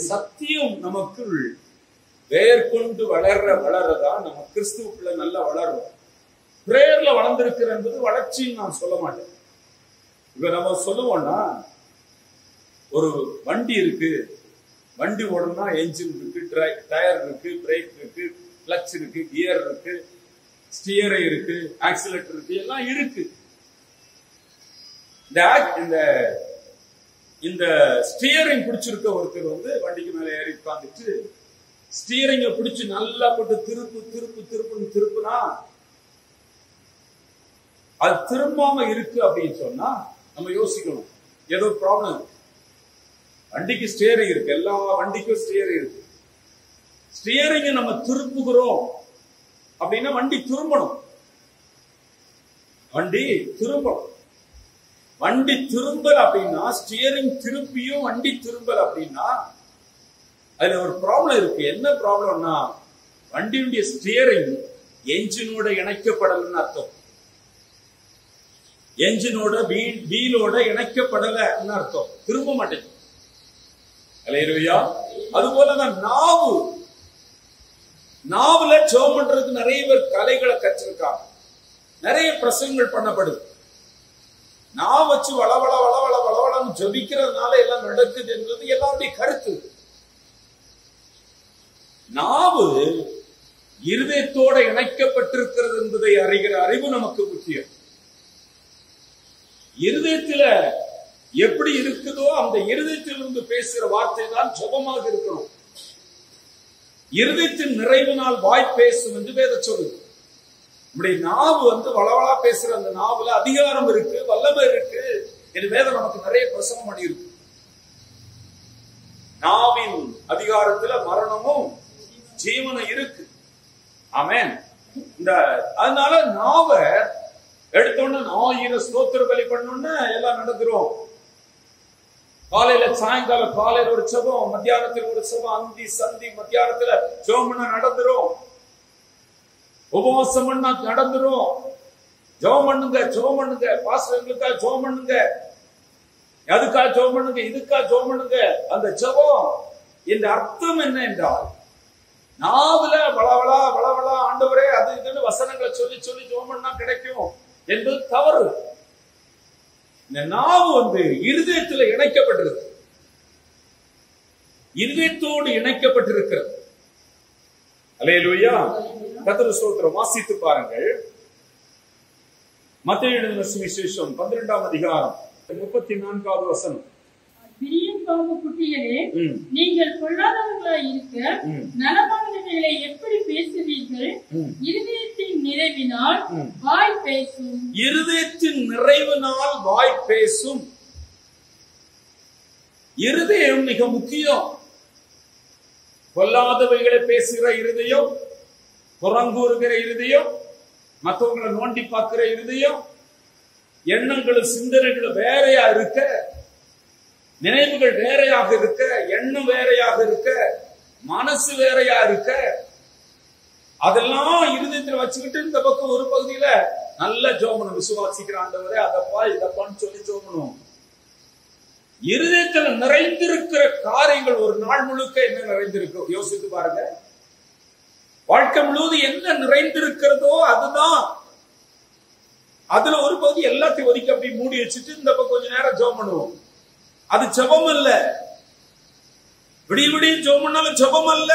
சத்தியம் நமக்குள் வேர் கொண்டு வளரதான் நம்ம கிறிஸ்துவுக்குள்ள நல்லா வளர்றோம். பிரேயர்ல வளர்ந்திருக்கிற என்பது வளர்ச்சின்னு நான் சொல்ல மாட்டேன். இப்ப நம்ம சொல்லுவோம்னா, ஒரு வண்டி இருக்கு, வண்டி ஓடணும்னா என்ஜின் இருக்கு, டயர் இருக்கு, பிரேக் இருக்கு, கிளட்ச் இருக்கு, கியர் இருக்கு, ஸ்டியரை இருக்கு, ஆக்சிலேட்டர் இருக்கு, எல்லாம் இருக்கு. இந்த ஸ்டியரிங் பிடிச்சிருக்க ஒருத்தர் வண்டிக்கு மேல ஏறி உட்காந்துட்டு ஸ்டியரிங்க பிடிச்சு நல்லா போட்டு திருப்புனா அது திரும்பாம இருக்கு அப்படின்னு சொன்னா நம்ம யோசிக்கணும், ஏதோ ப்ராப்ளம் இருக்கு. வண்டிக்கு ஸ்டியரிங் இருக்கு, எல்லா வண்டிக்கும் ஸ்டியரிங் இருக்கு. ஸ்டியரிங்க நம்ம திருப்புகிறோம் அப்படின்னா வண்டி திரும்பணும். வண்டி திரும்பல் அப்படின்னா, ஸ்டியரிங் திருப்பியும் வண்டி திரும்பல் அப்படின்னா அதுல ஒரு ப்ராப்ளம் இருக்கு. என்ன ப்ராப்ளம்னா, வண்டியுடைய ஸ்டியரிங் என்ஜினோட இணைக்கப்படலன்னு அர்த்தம். என்ஜினோட வீலோட இணைக்கப்படலன்னு அர்த்தம், திரும்ப மாட்டேங்குது. அல்லேலூயா. அது போலதான் நாவுல ஜெபம் பண்றதுக்கு நிறைய பேர் கலைகளை கற்றிருக்காங்க, நிறைய பிரசங்கங்கள் பண்ணப்படுது. நான் வச்சு வளவளன்னு ஜபிக்கிறதுனால எல்லாம் நடக்குது என்பது எல்லாருடைய கருத்து. நாவு இருதயத்தோட இணைக்கப்பட்டிருக்கிறது என்பதை அறிகிற அறிவு நமக்கு முக்கியம். இருதயத்துல எப்படி இருக்குதோ அந்த இருதயத்திலிருந்து பேசுகிற வார்த்தை தான் ஜெபமாக இருக்கணும். இருதயத்தின் நிறைவினால் வாய் பேசும் என்று வேதம் சொல்லுது. நம்முடைய நாவு வளவளா பேசுற அந்த நாவுல அதிகாரம் இருக்கு, வல்லமை இருக்கு என்று வேதம் நமக்கு நிறைய பிரசங்கம் பண்ணி இருக்கு. நாவின் அதிகாரத்துல மரணமும் ஜீவனும் இருக்கு. ஆமென். அதனால நாவ எடுத்தோன்னு 1000 ஸ்தோத்திர பலி பண்ணோன்னு எல்லாம் நடந்துரும். காலையில சாயங்காலம் காலையில ஒரு ஜெபம், மத்தியானத்தில் ஒரு ஜெபம், அந்தி சந்தி மத்தியானத்துல ஜெபம் நடந்துரும். உபவாசம் பண்ணா நடந்துரும். ஜெபம் பண்ணுங்க, பாஸ்டர்களுக்கா ஜெபம் பண்ணுங்க, அதுக்கா ஜெபம் பண்ணுங்க, இதுக்கா ஜெபம் பண்ணுங்க. அந்த ஜெபம் இந்த அர்த்தம் என்ன என்றால், நாவுல வளவளா ஆண்டவரே அது இதுன்னு வசனங்களை சொல்லி ஜெபம் பண்ணா கிடைக்கும் என்பது தவறு. இந்த நாவு இருதயத்துல இணைக்கப்பட்டிருக்கு, இருதயத்தோடு இணைக்கப்பட்டிருக்கிறது. அல்லேலூயா. கர்த்தர் ஸ்தோத்திரம். வாசித்து பாருங்கள், மத்தேயு எழுதின சுவிசேஷம் 12ஆம் அதிகாரம் 34வது வசனம். பிரியம்பாம்பு குட்டிகளே, நீங்கள் பொல்லாதவர்களாய் இருக்க நலமானவைகளை எப்படி பேசுவீர்கள்? இருதயத்தின் நிறைவினால் வாய் பேசும். இருதயத்தின் நிறைவினால் வாய் பேசும். இருதயம் மிக முக்கியம். பொல்லாதவைகளை பேசுகிற இருதயம், புறங்கூறுகிற இருதயம், மற்றவங்களை நோண்டி பார்க்கிற இருதயம், எண்ணங்களும் சிந்தனைகளும் வேறையா இருக்க, நினைவுகள் வேறையாக இருக்க, எண்ணம் வேறையாக இருக்க, மனசு வேறையா இருக்க, அதெல்லாம் இருதயத்தில் வச்சுக்கிட்டு இந்த பக்கம் ஒரு பகுதியில நல்ல ஜெபம் விசுவாசிக்கிற ஆண்டவரே அதப்பா இதப்பான்னு சொல்லி ஜெபம். இருதயத்தில் நிறைந்திருக்கிற காரியங்கள் ஒரு நாள் முழுக்க என்ன நிறைந்திருக்கும் யோசித்து பாருங்க. வாழ்க்கை முழுவதும் என்ன நிறைந்திருக்கிறதோ அதுதான். அதுல ஒரு பகுதி எல்லாத்தையும் ஒதுக்கி அப்படி மூடி வச்சுட்டு இந்த பக்கம் கொஞ்ச நேரம் ஜெபம் பண்ணுவோம். அது ஜெபம் அல்ல. விடிய ஜெபம் பண்ணாலும் ஜெபம் அல்ல.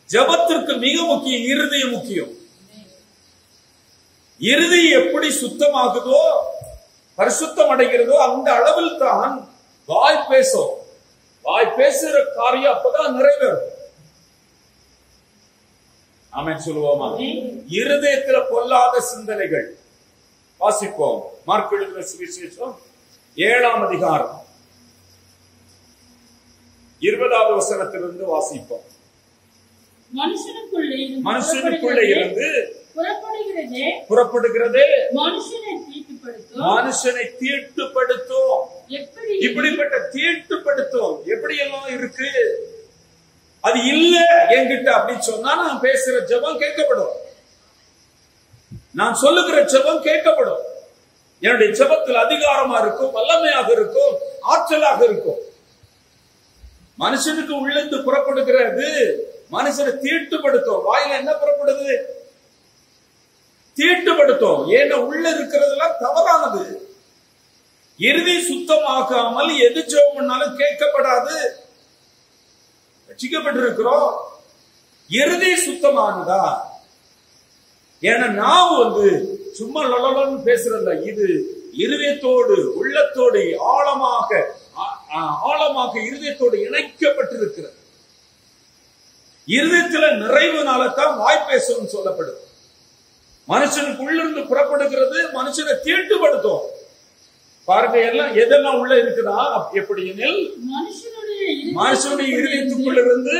ஜெபத்திற்கு மிக முக்கியம் இருதயம் முக்கியம். இருதயம் எப்படி சுத்தமாகுதோ, பரிசுத்தம் அடைகிறதோ அந்த அளவில் தான் வாய் பேசும். வாய் பேசுகிற காரியம் அப்பதான் நிறைவேறும். ஆமென் சொல்லுவோமா? இருதயத்துல பொல்லாத சிந்தனைகள். வாசிப்போம். மார்க்கு எழுதின சுவிசேஷம் 7ஆம் அதிகாரம் 20வது வசனத்திலிருந்து வாசிப்போம். மனுஷனுக்குள்ளே இருந்து புறப்படுகிறதே மனுஷனை தீட்டுப்படுத்தும். இப்படிப்பட்ட தீட்டுப்படுத்தும் எப்படி எல்லாம் இருக்கு. அது இல்ல என்கிட்ட அப்படின்னு சொன்னா நான் பேசுற ஜெபம் கேட்கப்படும், நான் சொல்லுகிற ஜெபம் கேட்கப்படும். என்னுடைய ஜெபத்தில் அதிகாரமா இருக்கும், வல்லமையாக இருக்கும், ஆற்றலாக இருக்கும். மனுஷனுக்கு உள்ளிருந்து புறப்படுகிறது மனுஷனை தீட்டுப்படுத்தும். வாயில என்ன புறப்படுது? தீட்டுப்படுத்தும். ஏன்னா உள்ள இருக்கிறதெல்லாம் தவறானது. இறுதி சுத்தமாக்காமல் எது ஜெபம் பண்ணாலும் கேட்கப்படாது. ரட்சிக்கப்பட்டிருக்கிறோம், இறுதி சுத்தமானதா? ஏன்னா நான் சும்மா லொலன்னு பேசுறதில்ல, இது இருதயத்தோடு உள்ளத்தோடு ஆழமாக இருதயத்தோடு இணைக்கப்பட்டிருக்கிறது. இருதயத்துல நிறைவுனால தான் வாய் பேசணும்னு சொல்லப்படுது. மனுஷனுக்கு உள்ளிருந்து புறப்படுகிறது மனுஷனை தீட்டுப்படுத்தும். பாருங்க, எல்லாம் எதெல்லாம் உள்ள இருக்குதா? எப்படி எனில் மனுஷனுடைய இருதயத்துக்குள்ள இருந்து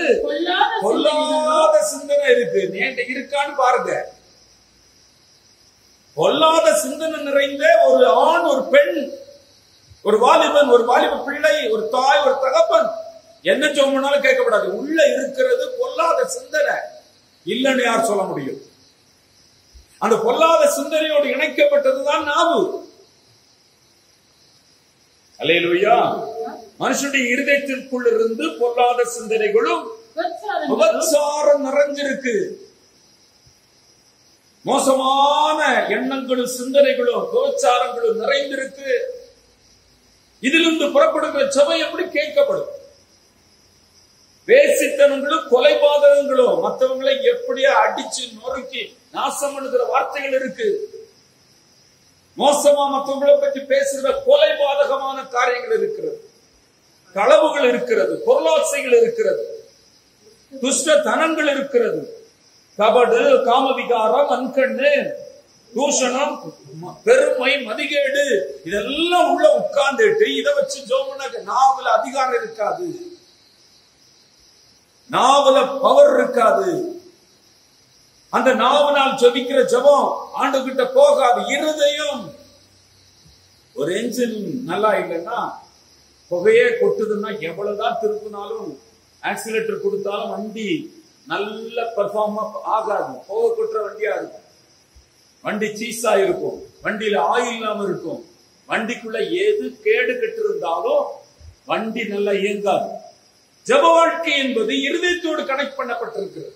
பொல்லாத சிந்தனை இருக்கு. இருக்கான்னு பாருங்க. பொல்லாத சிந்தனை நிறைந்த ஒரு ஆண், ஒரு பெண், ஒரு வாலிபன், ஒரு வாலிப பிள்ளை, ஒரு தாய், ஒரு தகப்பன் என்ன சொன்னாலும் கேட்கப்படாது. உள்ள இருக்கிறது பொல்லாத சிந்தனை. இல்லைன்னு யார் சொல்ல முடியும்? அந்த பொல்லாத சிந்தனையோடு இணைக்கப்பட்டதுதான் நாவு. அல்லேலூயா. மனுஷனுடைய இருதயத்திற்குள் இருந்து பொல்லாத சிந்தனைகளும் விபச்சாரம் நிறைஞ்சிருக்கு. மோசமான எண்ணங்களும் சிந்தனைகளும் விபச்சாரங்களும் நிறைந்திருக்கு. இதிலிருந்து புறப்படுகிற சபை எப்படி கேட்கப்படும்? வேசித்தனங்களும் கொலைபாதகங்களும் மற்றவங்களை எப்படியா அடிச்சு நொறுக்கி நாசம் பண்ணுகிற வார்த்தைகள் இருக்கு. மோசமா மற்றவங்களை பற்றி பேசுகிற கொலைபாதகமான காரியங்கள் இருக்கிறது, களவுகள் இருக்கிறது, பொருளாசைகள் இருக்கிறது, துஷ்ட தனங்கள் இருக்கிறது, கபடு, காமவிகாரம், அன்கண்ணு, தூஷணம், பெருமை, மதிகேடு, இதெல்லாம் உள்ள உட்கார்ந்துட்டு இதை வச்சு ஜெபம் நாவல அதிகாரம் இருக்காது, நாவல பவர் இருக்காது. அந்த நாவனால் ஜெபிக்கிற ஜெபம் ஆண்டவர்கிட்ட போகாது. இருதயம் ஒரு என்ஜின் நல்லா இல்லைன்னா, புகையே கொட்டுதுன்னா எவ்வளவுதான் திருப்பினாலும் ஆக்சிலேட்டர் கொடுத்தாலும் வண்டி நல்ல பெர்ஃபார்ம் ஆகாது. புகை கொட்டுற வண்டியா இருக்கும், வண்டி சீஸா இருக்கும், வண்டியில ஆயில் இல்லாம இருக்கும், வண்டிக்குள்ள எது கேடு கெட்டு இருந்தாலும் வண்டி நல்லா இயங்காது. ஜெப வாழ்க்கை என்பது இருதயத்தோடு கனெக்ட் பண்ணப்பட்டிருக்கிறது.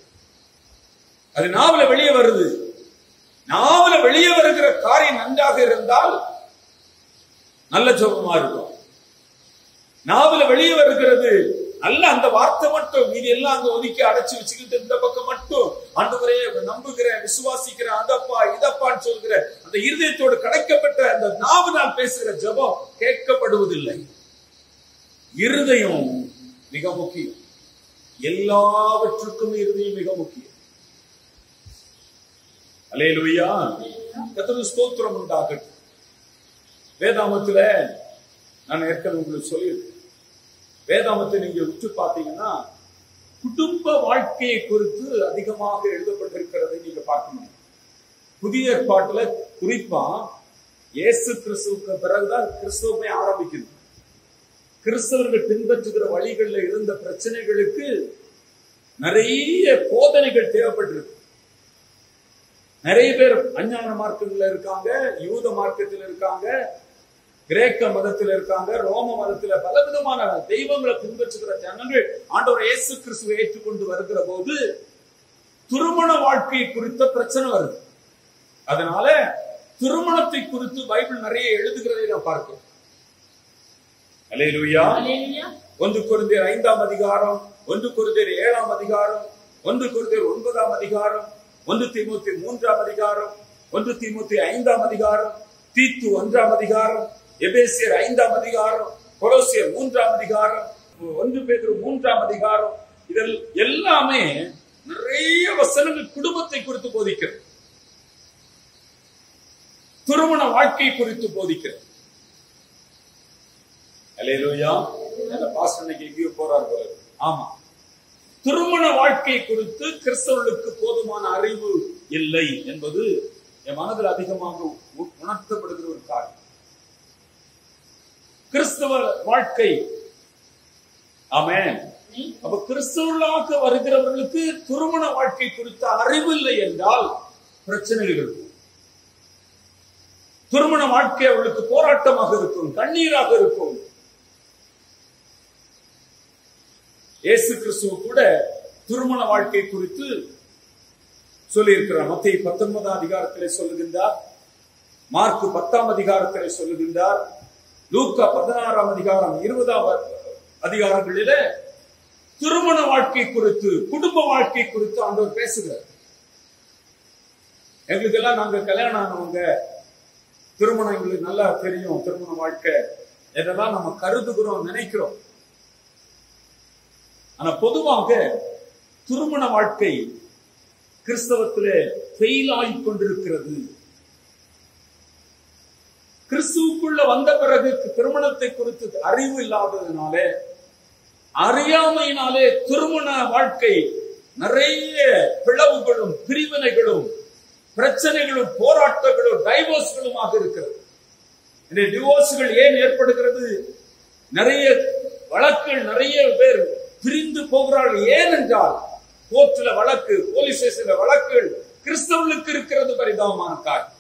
அது நாவல வெளியே வருது. நாவல வெளியே வருகிற காரியம் நன்றாக இருந்தால் நல்ல ஜெபமா இருக்கும். நாவல வெளியே வருகிறது நல்ல அந்த வார்த்தை மட்டும், இது எல்லாம் அங்க ஒதுக்கி அடைச்சு வச்சுக்கிட்டு இந்த பக்கம் மட்டும் ஆண்டவரே நம்புகிறேன், விசுவாசிக்கிறேன், அதப்பா இதப்பான்னு சொல்கிற அந்த இருதயத்தோடு கடைக்கப்பட்ட அந்த நாவினால் பேசுகிற ஜெபம் கேட்கப்படுவதில்லை. இருதயம் மிக முக்கியம். எல்லாவற்றுக்கும் இருதயம் மிக முக்கியம். அல்லேலூயா. கர்த்தருக்கு ஸ்தோத்திரம் உண்டாகட்டும். வேதாமத்துல நான் ஏற்கனவே உங்களுக்கு சொல்லியிருக்கேன். வேதாமத்தை நீங்க உற்று பார்த்தீங்கன்னா குடும்ப வாழ்க்கையை குறித்து அதிகமாக எழுதப்பட்டிருக்கிறதை நீங்க பார்க்க முடியும். புதிய ஏற்பாட்டுல குறிப்பா இயேசு கிறிஸ்துவுக்கு பிறகுதான் கிறிஸ்துவமே ஆரம்பிக்குது. கிறிஸ்தவர்கள் பின்பற்றுகிற வழிகளில் இருந்த பிரச்சனைகளுக்கு நிறைய போதனைகள் தேவைப்பட்டிருக்கு. நிறைய பேர் அஞ்ஞான மார்க்கத்தில் இருக்காங்க, யூத மார்க்கத்தில் இருக்காங்க, கிரேக்க மதத்தில் இருக்காங்க, ரோம மதத்தில் பலவிதமான தெய்வங்களை பின்பற்றுகிற ஜனங்கள் ஆண்டவர் இயேசு கிறிஸ்துவை ஏற்றுக்கொண்டு வருகிற போது திருமண வாழ்க்கை குறித்த பிரச்சனை வருது. அதனால திருமணத்தை குறித்து பைபிள் நிறைய எழுதுகிறதை நான் பார்க்கிறோம். அல்லேலூயா. 1 கொரிந்தியர் 5ஆம் அதிகாரம், 1 கொரிந்தியர் 7ஆம் அதிகாரம், 1 கொரிந்தியர் 9ஆம் அதிகாரம், 1 தீமோத்தேயு 3ஆம் அதிகாரம், 1 தீமோத்தேயு 5ஆம் அதிகாரம், தீத்து 1ஆம் அதிகாரம், எபேசியர் 5ஆம் அதிகாரம், கொலோசியர் 3ஆம் அதிகாரம், 1 பேதுரு 3ஆம் அதிகாரம், இதில் எல்லாமே நிறைய வசனங்கள் குடும்பத்தை குறித்து போதிக்கிறது, திருமண வாழ்க்கை குறித்து போதிக்கிறது. அல்லேலூயா. அந்த பாஸ்டர் இன்னைக்கு எங்கேயோ போறார் போல. ஆமா, திருமண வாழ்க்கை குறித்து கிறிஸ்தவர்களுக்கு போதுமான அறிவு இல்லை என்பது என் மனதில் அதிகமாக உணர்த்தப்படுகிற ஒரு காரியம். கிறிஸ்தவ வாழ்க்கை, ஆமென். அப்ப கிறிஸ்தவர்களாக வருகிறவர்களுக்கு திருமண வாழ்க்கை குறித்த அறிவு இல்லை என்றால் பிரச்சனைகள் இருக்கும். திருமண வாழ்க்கை அவர்களுக்கு போராட்டமாக இருக்கும், கண்ணீராக இருக்கும். இயேசு கிறிஸ்துவ கூட திருமண வாழ்க்கை குறித்து சொல்லி இருக்கிறார். மத்தேயு 19 அதிகாரத்திலே சொல்லுகின்றார், மார்க் 10 அதிகாரத்திலே சொல்லுகின்றார், லூக்கா 16 அதிகாரம் 20 அதிகாரங்களிலே திருமண வாழ்க்கை குறித்து, குடும்ப வாழ்க்கை குறித்து ஆண்டவர் பேசுகிறார். எங்களுக்கு எல்லாம் நாங்க கல்யாணம் ஆனவங்க, திருமணம் எங்களுக்கு நல்லா தெரியும், திருமண வாழ்க்கை இதெல்லாம் நம்ம கருதுகிறோம், நினைக்கிறோம். ஆனா பொதுவாக திருமண வாழ்க்கை கிறிஸ்தவத்திலே ஃபெயில் ஆகிக் கொண்டிருக்கிறது. கிறிஸ்துவுக்குள்ள வந்த பிறகு திருமணத்தை குறித்து அறிவு இல்லாததினாலே, அறியாமையினாலே திருமண வாழ்க்கை நிறைய பிளவுகளும் பிரிவினைகளும் பிரச்சனைகளும் போராட்டங்களும் டைவோர்ஸ்களுமாக இருக்கிறது. இந்த டிவோர்ஸ்கள் ஏன் ஏற்படுகிறது? நிறைய வழக்குகள், நிறைய பேர் பிரிந்து போகிறார்கள். ஏனென்றால் கோர்ட்ல வழக்கு, போலீஸ் ஸ்டேஷன்ல வழக்குகள் கிறிஸ்தவர்களுக்கு இருக்கிறது பரிதாபமான காரியம்.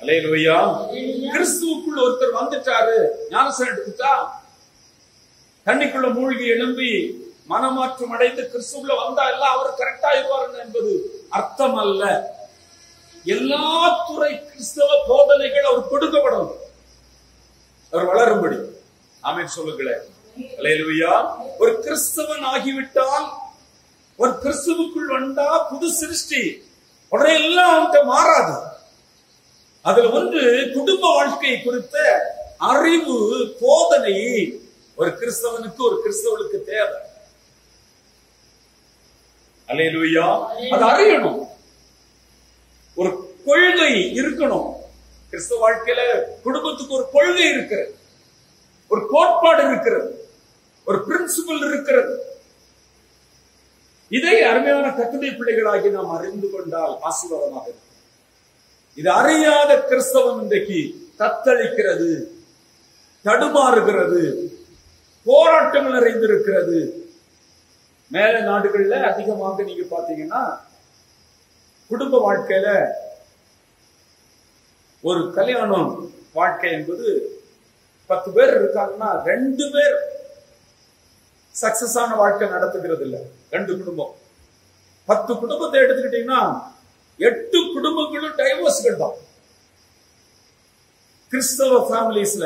அல்லேலூயா. கிறிஸ்துவுக்குள் ஒருத்தர் வந்துட்டாரு, ஞானஸ்நானம் எடுத்துட்டா, தண்ணிக்குள்ள மூழ்கி எழும்பி மனமாற்றம் அடைந்து கிறிஸ்துவுக்குள்ள வந்தா எல்லாம் அவர் கரெக்டா இருவார் என்பது அர்த்தம் அல்ல. எல்லா துறை கிறிஸ்தவ போதனைகள் அவர் கொடுக்கப்படும், அவர் வளரும்படி. ஆமென் சொல்லுங்களேன். அல்லேலூயா. ஒரு கிறிஸ்தவன் ஆகிவிட்டால், ஒரு கிறிஸ்துவுக்குள் வந்தா புது சிருஷ்டி, உடனே எல்லாம் அவன்கிட்ட மாறாது. அதுல ஒன்று குடும்ப வாழ்க்கை குறித்த அறிவு, போதனை ஒரு கிறிஸ்தவனுக்கு, ஒரு கிறிஸ்தவனுக்கு தேவை. அல்லேலூயா. அது அறியணும். ஒரு கொள்கை இருக்கணும். கிறிஸ்தவ வாழ்க்கையில குடும்பத்துக்கு ஒரு கொள்கை இருக்கிறது, ஒரு கோட்பாடு இருக்கிறது, ஒரு பிரின்சிபல் இருக்கிறது. இதை அருமையான கர்த்தருடைய பிள்ளைகளாகி நாம் அறிந்து கொண்டால் ஆசீர்வாதமாக இருக்கும். இது அறியாத கிறிஸ்தவம் இன்றைக்கு தத்தளிக்கிறது, தடுமாறுகிறது, போராட்டங்கள் நிறைந்திருக்கிறது. மேல நாடுகள்ல அதிகமாக நீங்க பாத்தீங்கன்னா குடும்ப வாழ்க்கையில ஒரு கல்யாணம் வாழ்க்கை என்பது 10 பேர் இருக்காங்கன்னா 2 பேர் சக்சஸ் ஆன வாழ்க்கை நடத்துகிறது இல்ல. 2 குடும்பம், 10 குடும்பத்தை எடுத்துக்கிட்டீங்கன்னா 8 குடும்பங்களும் டைவோர்ஸ்கள் தான் கிறிஸ்தவ ஃபேமிலிஸ்ல.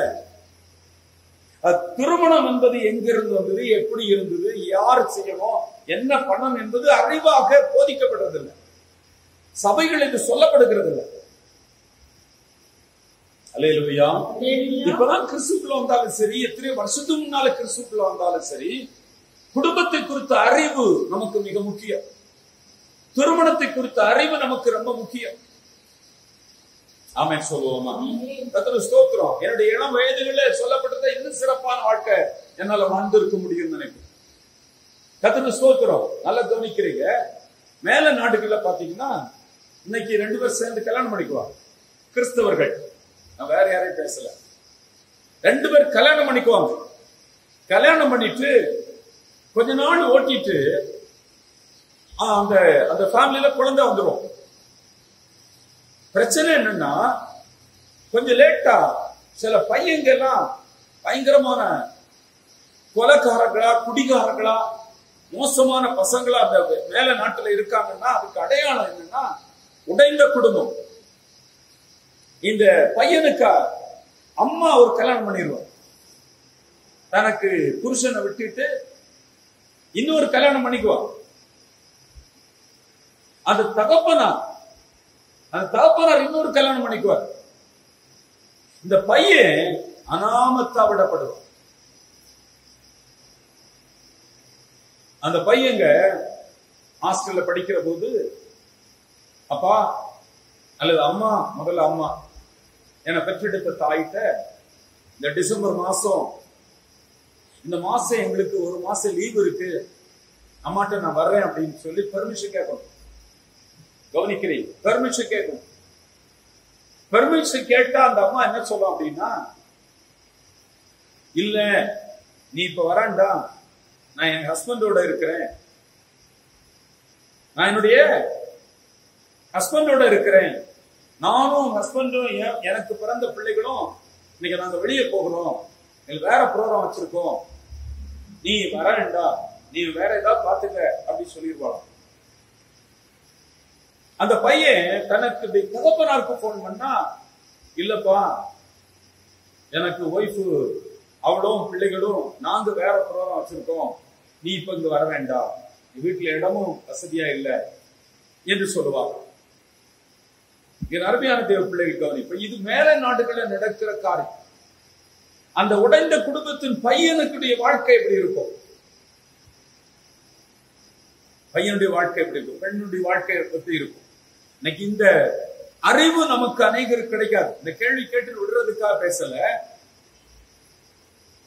திருமணம் என்பது எங்கிருந்து வந்தது, எப்படி இருந்தது, யார் செய்யணும், என்ன பண்ணணும் என்பது அறிவாக போதிக்கப்படுறதில்லை. சபைகளுக்கு சொல்லப்படுகிறது இல்லை. அல்லேலூயா. இப்பதான் கிறிஸ்துக்குள்ள வந்தாலும் சரி, எத்தனை வருஷத்துக்கு முன்னால கிறிஸ்துக்குள்ள வந்தாலும் சரி, குடும்பத்தை குறித்த அறிவு நமக்கு மிக முக்கியம். திருமணத்தை குறித்த அறிவு நமக்கு ரொம்ப முக்கியம். ஆமென் சொல்லுவோமா? கர்த்தருக்கு ஸ்தோத்திரம். என்னுடைய இளம் வயதுகளில் சொல்லப்பட்டதை இன்னும் சிறப்பான வாழ்க்கை என்னால வாழ்ந்திருக்க முடியும் நினைக்கிறேன். கர்த்தருக்கு ஸ்தோத்திரம். நல்லா கவனிக்கிறீங்க. மேல நாடுகள்ல பாத்தீங்கன்னா இன்னைக்கு 2 பேர் சேர்ந்து கல்யாணம் பண்ணிக்குவாங்க. கிறிஸ்தவர்கள், நான் வேற யாரையும் பேசல, 2 பேர் கல்யாணம் பண்ணிக்குவாங்க. கல்யாணம் பண்ணிட்டு கொஞ்ச நாள் ஓட்டிட்டு அந்த ஃபேமிலியில குழந்தை வந்துடும். பிரச்சனை என்னன்னா, கொஞ்சம் லேட்டா சில பையங்க எல்லாம் பயங்கரமான கொலைக்காரர்களா, குடிகாரர்களா, மோசமான பசங்களா அந்த மேல நாட்டுல இருக்காங்கன்னா அதுக்கு அடையாளம் என்னன்னா உடைந்த குடும்பம். இந்த பையனுக்கு அம்மா ஒரு கல்யாணம் பண்ணிடுவார். தனக்கு புருஷனை விட்டுட்டு இன்னொரு கல்யாணம் பண்ணிக்குவார். அந்த தகப்பனார் இன்னொரு கல்யாணம் பண்ணிக்குவார். இந்த பையன் அனாமத்தா விடப்படுவார். அந்த பையங்க ஹாஸ்டல்ல படிக்கிற போது அப்பா அல்லது அம்மா, முதல்ல அம்மா என்னை பெற்றெடுத்த தாயிட்ட இந்த டிசம்பர் மாசம், இந்த மாசம் எங்களுக்கு 1 மாசம் லீவ் இருக்கு, அம்மாட்ட நான் வர்றேன் அப்படின்னு சொல்லி பெர்மிஷன் கேட்கணும். கவனிக்கிறீங்க? பெர்மிஷன் கேட்கணும். பெர்மிஷன் கேட்டா அந்த அம்மா என்ன சொல்லும் அப்படின்னா, இல்ல நீ இப்ப வராண்டா, நான் என் ஹஸ்பண்டோட இருக்கிறேன், நான் என்னுடைய ஹஸ்பண்டோட இருக்கிறேன், நானும் ஹஸ்பண்டும் எனக்கு பிறந்த பிள்ளைகளும் இன்னைக்கு நாங்க வெளியே போகிறோம், வேற ப்ரோக்ராம் வச்சிருக்கோம், நீ வர வேண்டாம், நீ வேற ஏதாவது பாத்துக்க அப்படின்னு சொல்லிடுவாங்க. அந்த பையன் தனக்கு தகப்பனாருக்கு போன் பண்ணா, இல்லப்பா எனக்கு ஒய்ஃபு அவளும் பிள்ளைகளும் நாங்க வேற ப்ரோக்ராம் வச்சிருக்கோம், நீ இப்ப இங்க வர வேண்டாம், வீட்டுல இடமும் வசதியா இல்லை என்று சொல்லுவாங்க. என் அருமையான தேவ பிள்ளைகள் கவனிப்ப, இது மேல நாடுகளில் நடக்கிற காரியம். அந்த உடைந்த குடும்பத்தின் பையனுக்குடைய வாழ்க்கை எப்படி இருக்கும், பையனுடைய வாழ்க்கை எப்படி இருக்கும், பெண்ணுடைய வாழ்க்கை எப்படி இருக்கும். இன்னைக்கு இந்த அறிவு நமக்கு அநேகருக்கு கிடைக்காது. இந்த கேள்வி கேட்டு விடுறதுக்காக பேசல.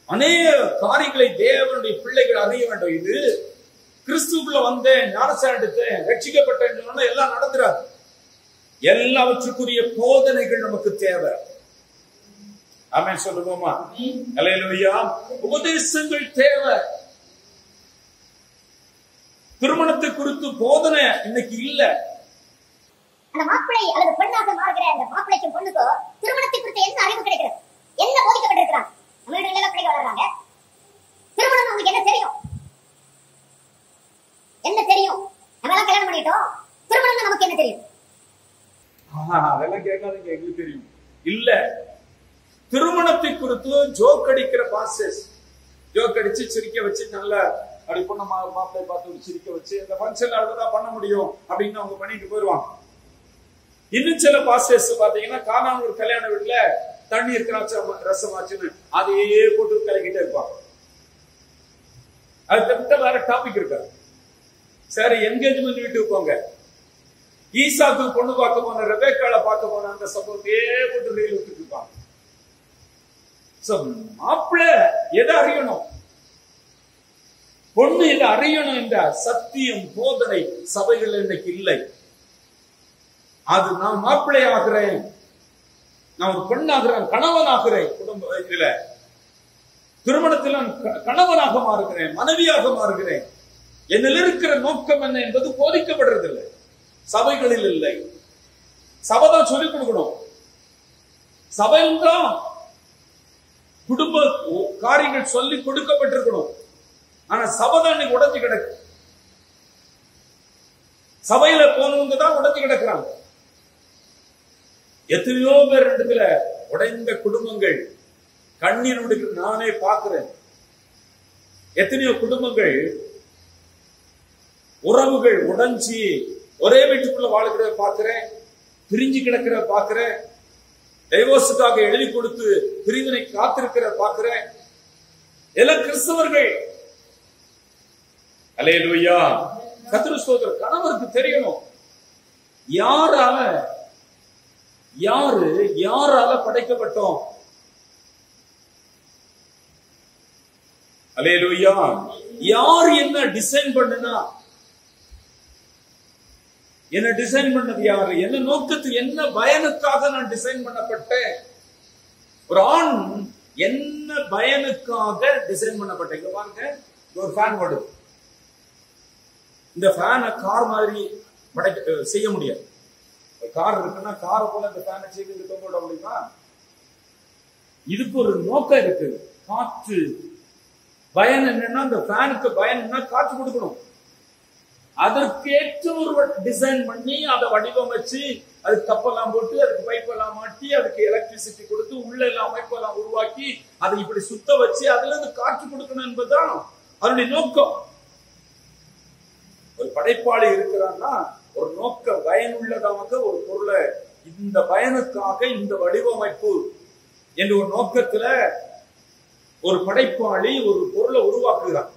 அநேக காரியங்களை தேவனுடைய பிள்ளைகள் அறிய வேண்டும். இது கிறிஸ்துக்குள்ள வந்தேன், ஞானஸ்நானம் எடுத்தேன், ரட்சிக்கப்பட்டேன் எல்லாம் நடந்துறாது. எல்லாவற்றுக்குரிய போதனைகள் நமக்கு தேவை. ஆமென் சொல்லுவோமா? அல்லேலூயா. உபதேசங்கள் தேவை. திருமணத்தை குறித்து போதனை இன்னைக்கு இல்ல. அந்த மாப்பிள்ளை அல்லது பெண்ணாக மாறுகிற அந்த மாப்பிள்ளைக்கும் பொண்ணுக்கும் திருமணத்தை குறித்து என்ன அறிவு கிடைக்கிறது, என்ன போதிக்கப்பட்டிருக்கிறாங்க? நம்ம வீடுகளில் பிள்ளைங்க வளர்றாங்க, திருமணம் உங்களுக்கு என்ன தெரியும், என்ன தெரியும்? நம்ம எல்லாம் கல்யாணம் பண்ணிட்டோம், திருமணம் நமக்கு என்ன தெரியும்? அதெல்லாம் கேட்காதீங்க, எங்களுக்கு தெரியும் இல்ல. திருமணத்தை குறித்து ஜோக் அடிக்கிற பாஸ்டர்ஸ், ஜோக் அடிச்சு சிரிக்க வச்சு நல்ல அப்படி பொண்ணு மாப்பிள்ளை பார்த்து சிரிக்க வச்சு இந்த ஃபங்க்ஷன்ல அவ்வளவுதான் பண்ண முடியும் அப்படின்னு அவங்க பண்ணிட்டு போயிடுவாங்க. இன்னும் சில பாஸ்டர்ஸ் பாத்தீங்கன்னா காணாம ஒரு கல்யாண வீட்டுல தண்ணி இருக்கிறாச்சு ரசமாச்சுன்னு அதையே போட்டு கலக்கிட்டே இருப்பாங்க. அது தவிர வேற டாபிக் இருக்காது. சரி, என்கேஜ்மெண்ட் வீட்டுக்கு போங்க, ஈசாக்கு பொண்ணு பார்க்க போன, ரெபேக்கால பார்க்க போன அந்த சம்பவத்தையே போட்டு ரீல் விட்டுட்டு இருப்பாங்க. மாப்பிள்ள எதை அறியணும், பொண்ணு எதை அறியணும் என்ற சத்தியம் போதனை சபைகள் இன்னைக்கு இல்லை. அது நான் மாப்பிள்ளை ஆகிறேன், நான் ஒரு பெண்ணாகிறேன், கணவன் ஆகிறேன், குடும்ப இதுல திருமணத்தில் நான் கணவனாக மாறுகிறேன், மனைவியாக மாறுகிறேன், என்னில் இருக்கிற நோக்கம் என்ன என்பது போதிக்கப்படுறதில்லை, சபைகளில் இல்லை. சபைதான் சொல்லிக் கொடுக்கணும். சபையில் தான் குடும்ப காரியங்கள் சொல்லி கொடுக்கப்பட்டிருக்கணும். ஆனா சபைதான் இன்னைக்கு உடைஞ்சு கிடக்கு. சபையில போனவங்க தான் உடைஞ்சு கிடக்குறாங்க. எத்தனையோ பேர் இடத்துல உடைந்த குடும்பங்கள் கண்ணீருடைய நானே பார்க்கிறேன். எத்தனையோ குடும்பங்கள் உறவுகள் உடைஞ்சி ஒரே வீட்டுக்குள்ள வாழ்கிற பார்க்கிறேன், பிரிஞ்சு கிடக்கிற பார்க்கிறேன், டைவோர்ஸுக்காக எழுதி கொடுத்து பிரிவினை காத்திருக்கிற பார்க்கிறேன். எல்லாம் கிறிஸ்தவர்கள். அல்லேலூயா. கர்த்தர் ஸ்தோத்திரம். கணவருக்கு தெரியணும் யாரால படைக்கப்பட்டோம். அல்லேலூயா. யார் என்ன டிசைன் பண்ணுனா, என்ன டிசைன் பண்ணது யாரு, என்ன நோக்கத்துக்கு, என்ன பயனுக்காக நான் டிசைன் பண்ணப்பட்டேன். ஒரு ஆண் என்ன பயனுக்காக டிசைன் பண்ணப்பட்டேன். பாருங்க, ஒரு ஃபேன் ஓடுது. இந்த ஃபேனை கார் மாதிரி செய்ய முடியாது. கார் இருக்குன்னா காரை போல இந்த ஃபேனை செய்து போட முடியுமா? இதுக்கு ஒரு நோக்கம் இருக்கு. காற்று பயன் என்னன்னா, இந்த ஃபேனுக்கு பயன் என்ன, காற்று கொடுக்கணும். அதற்கேற்ற ஒரு டிசைன் பண்ணி அதை வடிவமைச்சு அதுக்கு கப்பெல்லாம் போட்டு அதுக்கு பைப்பெல்லாம் மாட்டி அதுக்கு எலக்ட்ரிசிட்டி கொடுத்து உள்ள எல்லாம் அமைப்பெல்லாம் உருவாக்கி அதை இப்படி சுத்த வச்சு அதுல இருந்து காற்று கொடுக்கணும் என்பதுதான் அதனுடைய நோக்கம். ஒரு படைப்பாளி இருக்கிறான்னா ஒரு நோக்க பயனுள்ளதாக ஒரு பொருளை இந்த பயனுக்காக இந்த வடிவமைப்பு என்ற ஒரு நோக்கத்துல ஒரு படைப்பாளி ஒரு பொருளை உருவாக்குகிறான்.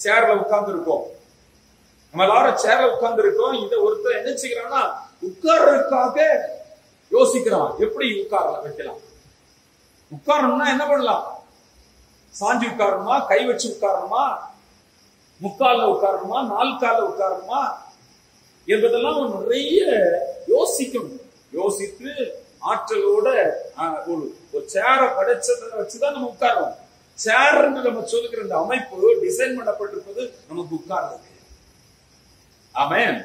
சேர்ல உட்கார்ந்து இருக்கோம், நம்ம எல்லாரும் சேர்ல உட்கார்ந்து இருக்கோம். இதை ஒருத்தர் என்ன செய்யறான்னா உட்கார்றதுக்காக யோசிக்கிறான், எப்படி உட்கார வைக்கலாம். உட்காரணும்னா என்ன பண்ணலாம்? சாஞ்சி உட்காரணுமா, கை வச்சு உட்காரணுமா, முக்கால்ல உட்காரணுமா, நால் கால்ல உட்காரணுமா என்பதெல்லாம் நிறைய யோசிக்கணும். யோசித்து ஆற்றலோட ஒரு சேரை படைச்சதை வச்சுதான் நம்ம உட்காரோம். சேர் நம்ம சொல்லுகிற இந்த அமைப்பு டிசைன் பண்ணப்பட்டிருப்பது நமக்கு உட்கார்றது. ஆமென்.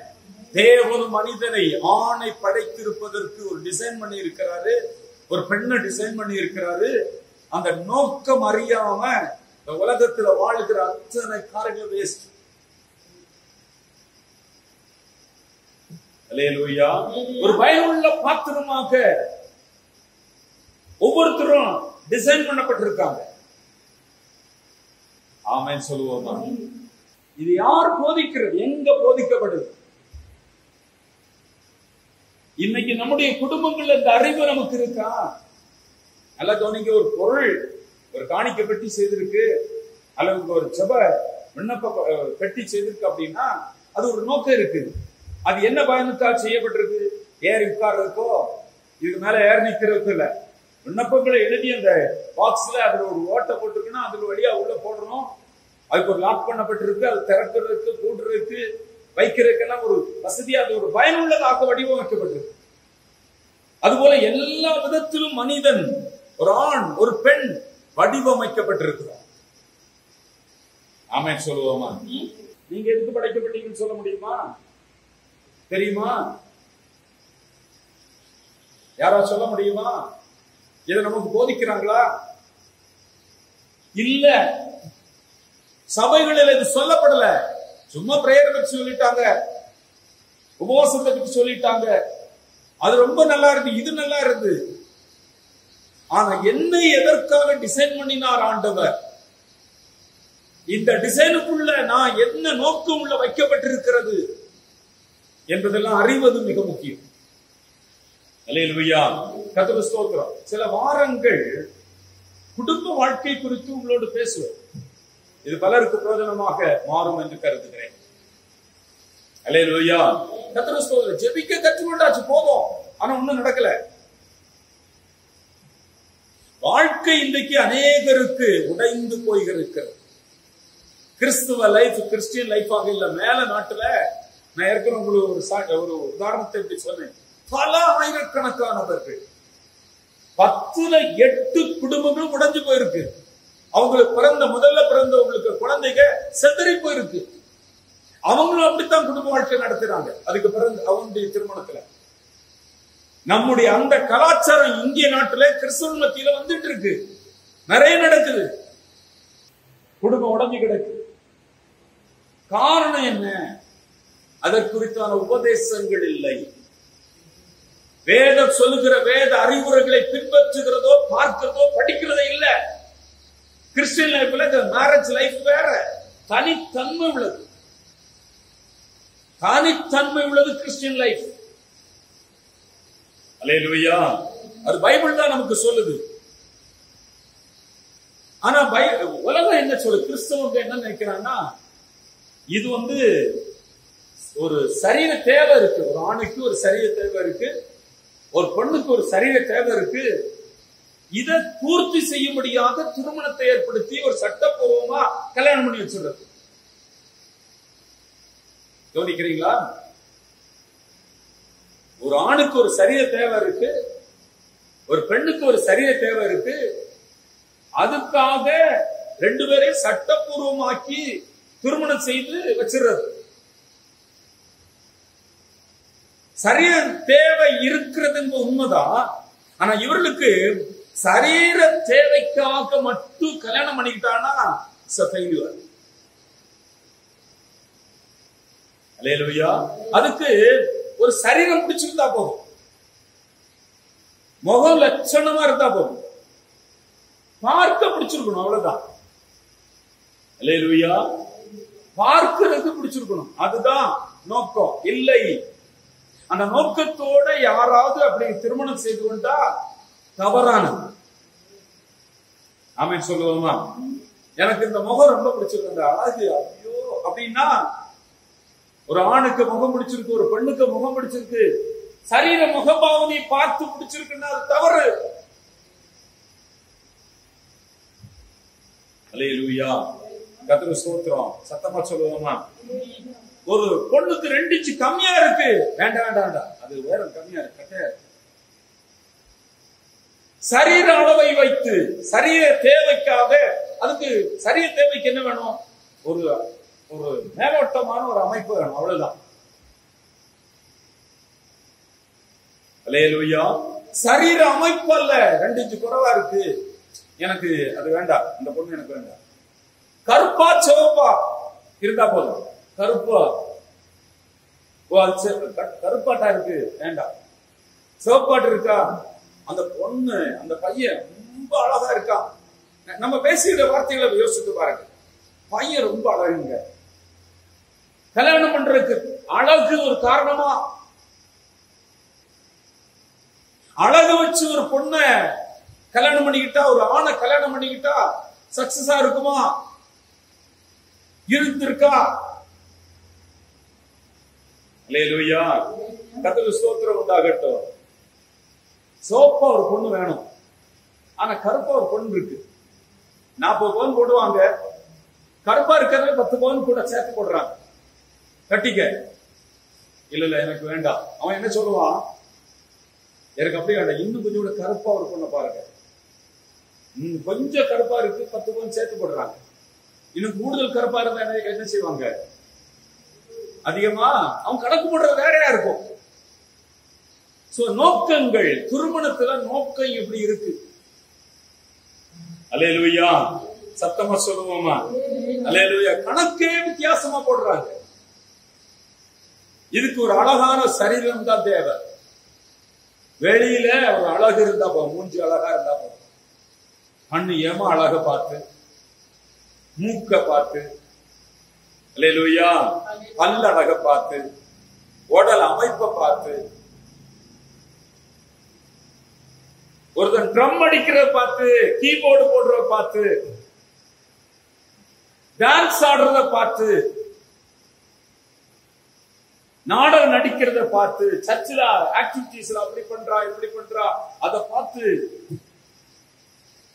தேவன் மனிதனை ஆணை படைத்திருப்பதற்கு ஒரு டிசைன் பண்ணி இருக்கிறாரு, ஒரு பெண்ணை டிசைன் பண்ணி இருக்கிறாரு. அந்த நோக்கம் அறியாம இந்த உலகத்துல வாழ்கிற அத்தனை காரியங்களும் வேஸ்ட். அல்லேலூயா. ஒரு பயனுள்ள பாத்திரமாக ஒவ்வொருத்தரும் டிசைன் பண்ணப்பட்டிருக்காங்க. ஆமென் சொல்லுவோமா? இது யார் போதிக்கிறது? எங்க போதிக்கப்படுது? இன்னைக்கு நம்முடைய குடும்பங்கள்ல இந்த அறிவு நமக்கு இருக்கா? நல்லா கவனிக்க. ஒரு பொருள், ஒரு காணிக்கை பெட்டி செய்திருக்கு அல்லது ஒரு ஜெப விண்ணப்ப பெட்டி செய்திருக்கு அப்படின்னா அது ஒரு நோக்கம் இருக்கு. அது என்ன பயனுக்காக செய்யப்பட்டிருக்கு? ஏறி உட்கார்றதுக்கோ இதுக்கு மேல ஏறி நிக்கிறதுக்கு இல்ல. விண்ணப்பங்களை எழுதி அந்த பாக்ஸ்ல அதுல ஒரு ஓட்டை போட்டிருக்குன்னா அதுல வழியா உள்ள போடணும். அதுக்கு ஒரு லாக் பண்ணப்பட்டிருக்கு. அது திறக்கிறதுக்கு, கூடுறதுக்கு, வைக்கிறதுக்கெல்லாம் ஒரு வசதியா அது ஒரு பயனுள்ளதாக வடிவமைக்கப்பட்டிருக்கு. அதுபோல எல்லா விதத்திலும் மனிதன், ஒரு ஆண் ஒரு பெண் வடிவமைக்கப்பட்டிருக்கிறார். ஆமென் சொல்லுவோமா? நீங்க எதுக்கு படைக்கப்பட்டீங்கன்னு சொல்ல முடியுமா? தெரியுமா? யாரா சொல்ல முடியுமா? இதை நமக்கு போதிக்கிறாங்களா? இல்ல. சபைகளில் இது சொல்லப்படல. சும்மா பிரேயர் பற்றி சொல்லிட்டாங்க, உபவாசத்தை பற்றி சொல்லிட்டாங்க. அது ரொம்ப நல்லா இருக்கு, இது நல்லா இருக்கு. ஆனா என்னை எதற்காக டிசைன் பண்ணினார் ஆண்டவர்? இந்த டிசைனுக்குள்ள நான் என்ன நோக்கம் உள்ள வைக்கப்பட்டிருக்கிறது என்பதெல்லாம் அறிவது மிக முக்கியம். அல்லேலூயா. கர்த்தருக்கு ஸ்தோத்திரம். சில வாரங்கள் குடும்ப வாழ்க்கை குறித்து உங்களோடு பேசுவேன். இது பலருக்கு பிரயோஜனமாக மாறும் என்று கருதுகிறேன். அல்லேலூயா. கர்த்தருக்கு ஸ்தோத்திரம். ஜெபிக்க கற்றுக்கொண்டாச்சு, போதும். ஆனா ஒண்ணும் நடக்கல. வாழ்க்கை இன்றைக்கு அநேகருக்கு உடைந்து போயிருக்கிறது. கிறிஸ்துவ லைஃப் கிறிஸ்டியன் லைஃபாக இல்ல. மேல நாட்டுல நான் ஏற்கனவே உங்களுக்கு ஒரு உதாரணத்தை எப்படி சொன்னேன். பல ஆயிரக்கணக்கானவர்கள், 10ல் 8 குடும்பங்களும் உடைஞ்சு போயிருக்கு. அவங்களுக்கு முதல்ல பிறந்தவங்களுக்கு குழந்தைங்க செதறி போயிருக்கு. அவங்களும் அப்படித்தான் குடும்ப வாழ்க்கை நடத்துறாங்க. அதுக்கு பிறகு அவங்களுடைய திருமணத்துல நம்முடைய அந்த கலாச்சாரம் இந்திய நாட்டுல கிறிஸ்தவ மத்தியில வந்துட்டு இருக்கு. நிறைய நடக்குது. குடும்பம் உடைஞ்சு கிடக்கு. காரணம் என்ன? அதற்குறித்தான உபதேசங்கள் இல்லை. வேதம் சொல்லுகிற வேத அறிவுரைகளை பின்பற்றுகிறதோ, பார்க்கிறதோ, படிக்கிறதோ இல்ல. கிறிஸ்டியன் லைஃப்ல மேரேஜ் லைஃப் வேற, தனித்தன்மை உள்ளது. தனித்தன்மை உள்ளது கிறிஸ்டியன் லைஃப். அல்லேலூயா. அது பைபிள் தான் நமக்கு சொல்லுது. ஆனா உலகம் என்ன சொல்லுது? கிறிஸ்தவங்க என்ன நினைக்கிறான்னா, இது ஒரு சரீர தேவை இருக்கு. ஒரு ஆணுக்கு ஒரு சரீர தேவை இருக்கு, ஒரு பெண்ணுக்கு ஒரு சரீர தேவை இருக்கு. இதை பூர்த்தி செய்யும்படியாக திருமணத்தை ஏற்படுத்தி ஒரு சட்டப்பூர்வமா கல்யாணம் பண்ணி வச்சிருக்கிறது. கவனிக்கிறீங்களா? ஒரு ஆணுக்கு ஒரு சரீர தேவை இருக்கு, ஒரு பெண்ணுக்கு ஒரு சரீர தேவை இருக்கு. அதுக்காக 2 பேரையும் சட்டப்பூர்வமாக்கி திருமணம் செய்து வச்சிருக்கிறது. சரீர தேவை இருக்கிறது என்பது உண்மைதான். ஆனா இவர்களுக்கு சரீர தேவைக்காக மட்டும் கல்யாணம் பண்ணிக்கிட்டானா அல்லேலூயா. அதுக்கு ஒரு சரீரம் பிடிச்சிருந்தா போதும், முகம் லட்சணமா இருந்தா போதும், பார்க்க பிடிச்சிருக்கணும், அவ்வளவுதான். அல்லேலூயா. பார்க்கிறது பிடிச்சிருக்கணும், அதுதான் நோக்கம். இல்லை, அந்த நோக்கத்தோட யாராவது அப்படி திருமணம் செய்து கொண்டா தவறானது. ஆமென் சொல்லுவோமா? எனக்கு இந்த முகம் ரொம்ப பிடிச்சிருக்கு, அழகு, ஐயோ அப்படின்னா ஒரு ஆணுக்கு முகம் பிடிச்சிருக்கு, ஒரு பெண்ணுக்கு முகம் பிடிச்சிருக்கு, சரீர முகபாவனை பார்த்து பிடிச்சிருக்குன்னா அது தவறு. அல்லேலூயா. கர்த்தருக்கு ஸ்தோத்திரம். சத்தமா சொல்லுவோமா? ஒரு பொண்ணுக்கு 2 இன்ச் கம்மியா இருக்கு, வேண்டாம் வேண்டாம் வேண்டாம், அது வேற கம்மியா இருக்கு. சரீர அளவை வைத்து சரீர தேவைக்காக, அதுக்கு சரீர தேவைக்கு என்ன வேணும்? ஒரு ஒரு மேலோட்டமான ஒரு அமைப்பு வேணும், அவ்வளவுதான். அல்லேலூயா. சரீர அமைப்பு அல்ல, 2 இன்ச் குறைவா இருக்கு, எனக்கு அது வேண்டாம், இந்த பொண்ணு எனக்கு வேண்டாம். கருப்பா சிவப்பா இருந்தா போதும். கருப்பா கருப்பாட்டா இருக்கு வேண்டாம், சிவப்பாட்டு இருக்கா, அந்த பொண்ணு அந்த பையன் ரொம்ப அழகா இருக்கா. நம்ம பேசுகிற வார்த்தைகளை யோசித்து பாருங்க. பையன் ரொம்ப அழகுங்க. கல்யாணம் பண்றதுக்கு அழகு ஒரு காரணமா? அழகு வச்சு ஒரு பொண்ண கல்யாணம் பண்ணிக்கிட்டா, ஒரு ஆணை கல்யாணம் பண்ணிக்கிட்டா சக்சஸா இருக்குமா? இருந்திருக்கா? அல்லேலூயா, கர்த்தருக்கு ஸ்தோத்திரம் உண்டாகட்டும். சோப்பா ஒரு பொண்ணு வேணும், ஆனா கருப்பா ஒரு பொண்ணு இருக்கு. 40 பவுன் போடுவாங்க, கருப்பா இருக்கிறது 10 பவுன் கூட சேர்த்து போடுறாங்க. கட்டிக்க. இல்ல எனக்கு வேண்டாம். அவன் என்ன சொல்லுவான்? எனக்கு அப்படி வேண்டாம், இன்னும் கொஞ்சம் கூட கருப்பா ஒரு பொண்ணை பாருங்க. கொஞ்சம் கருப்பா இருக்கு, 10 பவுன் சேர்த்து போடுறாங்க. இன்னும் கூடுதல் கருப்பா இருந்தா என்ன செய்வாங்க? அதிகமா அவன் கணக்கு போடுறது வேறையா இருக்கும். நோக்கங்கள், திருமணத்துல நோக்கம் எப்படி இருக்கு? அல்லேலூயா, சத்தமா சொல்லுவோமா? அல்லேலூயா. கணக்கே வித்தியாசமா போடுறாங்க. இதுக்கு ஒரு அழகான சரீரம் தான் தேவை. வெளியில ஒரு அழகு இருந்தா போதும், மூஞ்சி அழகா இருந்தா போதும். கண்ணு ஏமா அழக பார்த்து, மூக்க பார்த்து, அல்லேலூயா, பல்ல அழக பார்த்து, உடல் அமைப்பை பார்த்து, ஒருத்தன் ட்ரம் அடிக்கிறத பார்த்து, கீபோர்டு போடுறத பார்த்து, டான்ஸ் ஆடுறத பார்த்து, நாடகம் நடிக்கிறத பார்த்து, சர்ச்சில் ஆக்டிவிட்டிஸ்ல அப்படி பண்றா இப்படி பண்றா அதை பார்த்து,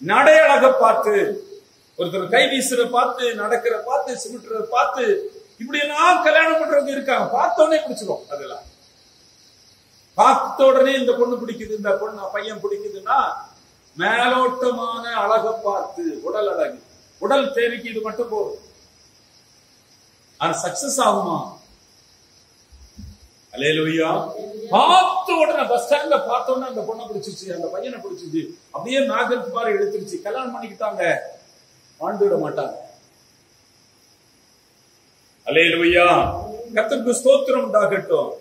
நடையழக பார்த்து, ஒருத்தர் கை வீசுற பார்த்து, நடக்கிற பார்த்து, சிமிட்டுறத பார்த்து, இப்படி எல்லாம் கல்யாணம் பண்றவங்க இருக்காங்க. பார்த்தோடனே பிடிச்சிடும். அதெல்லாம் பார்த்த உடனே இந்த பொண்ணு பிடிக்குது, இந்த பொண்ணு பையன் பிடிக்குதுன்னா மேலோட்டமான அழக பார்த்து, உடல் அழகு, உடல் தேவைக்கு இது மட்டும் போதும். அது சக்சஸ் ஆகுமா? அல்லேலூயா. பார்த்த உடனே பஸ் ஸ்டாண்ட்ல பார்த்த உடனே அந்த பொண்ணை பிடிச்சிருச்சு, அந்த பையனை பிடிச்சிருச்சு, அப்படியே மேகத் மாதிரி எடுத்துருச்சு, கல்யாணம் பண்ணிக்கிட்டாங்க. வாழ்ந்துவிட மாட்டாங்க. அல்லேலூயா, கர்த்தருக்கு ஸ்தோத்திரம் உண்டாகட்டும்.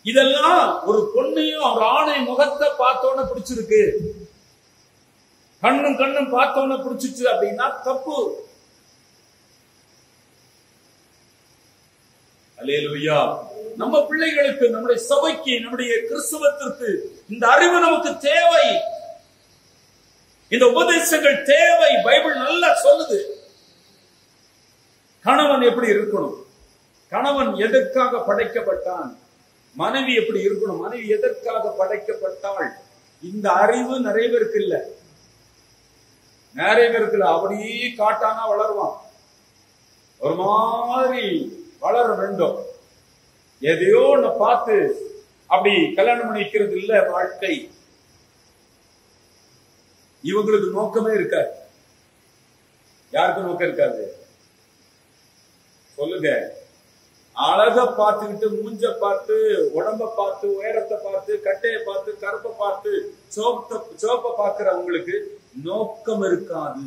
இதெல்லாம் ஒரு பொண்ணையும் ஒரு ஆணை முகத்தை பார்த்தோன்னு பிடிச்சிருக்கு, கண்ணும் பார்த்தோன்னு பிடிச்சிச்சு அப்படின்னா தப்பு. அல்லேலூயா. நம்ம பிள்ளைகளுக்கு, நம்முடைய சபைக்கு, நம்முடைய கிறிஸ்தவத்திற்கு இந்த அறிவு நமக்கு தேவை. இந்த உபதேசங்கள் தேவை. பைபிள் நல்லா சொல்லுது. கணவன் எப்படி இருக்கணும், கணவன் எதற்காக படைக்கப்பட்டான், மனைவி எப்படி இருக்கணும், மனைவி எதற்காக படைக்கப்பட்டாள், இந்த அறிவு நிறைய பேருக்கு இல்ல. நிறைய பேருக்கு இல்ல. அப்படியே காட்டானா வளருவான், ஒரு மாதிரி வளர வேண்டும். எதையோ ஒண்ணு பார்த்து அப்படி கல்யாணம் பண்ணி வைக்கிறது இல்ல வாழ்க்கை. இவங்களுக்கு நோக்கமே இருக்காது. யாருக்கு நோக்கம் இருக்காது சொல்லுங்க? அழக பார்த்துக்கிட்டு, மூஞ்ச பார்த்து, உடம்ப பார்த்து, உயரத்தை பார்த்து, கட்டையை பார்த்து, கருப்பை பார்த்து, சோப்பை பார்க்கிறவங்களுக்கு நோக்கம் இருக்காது.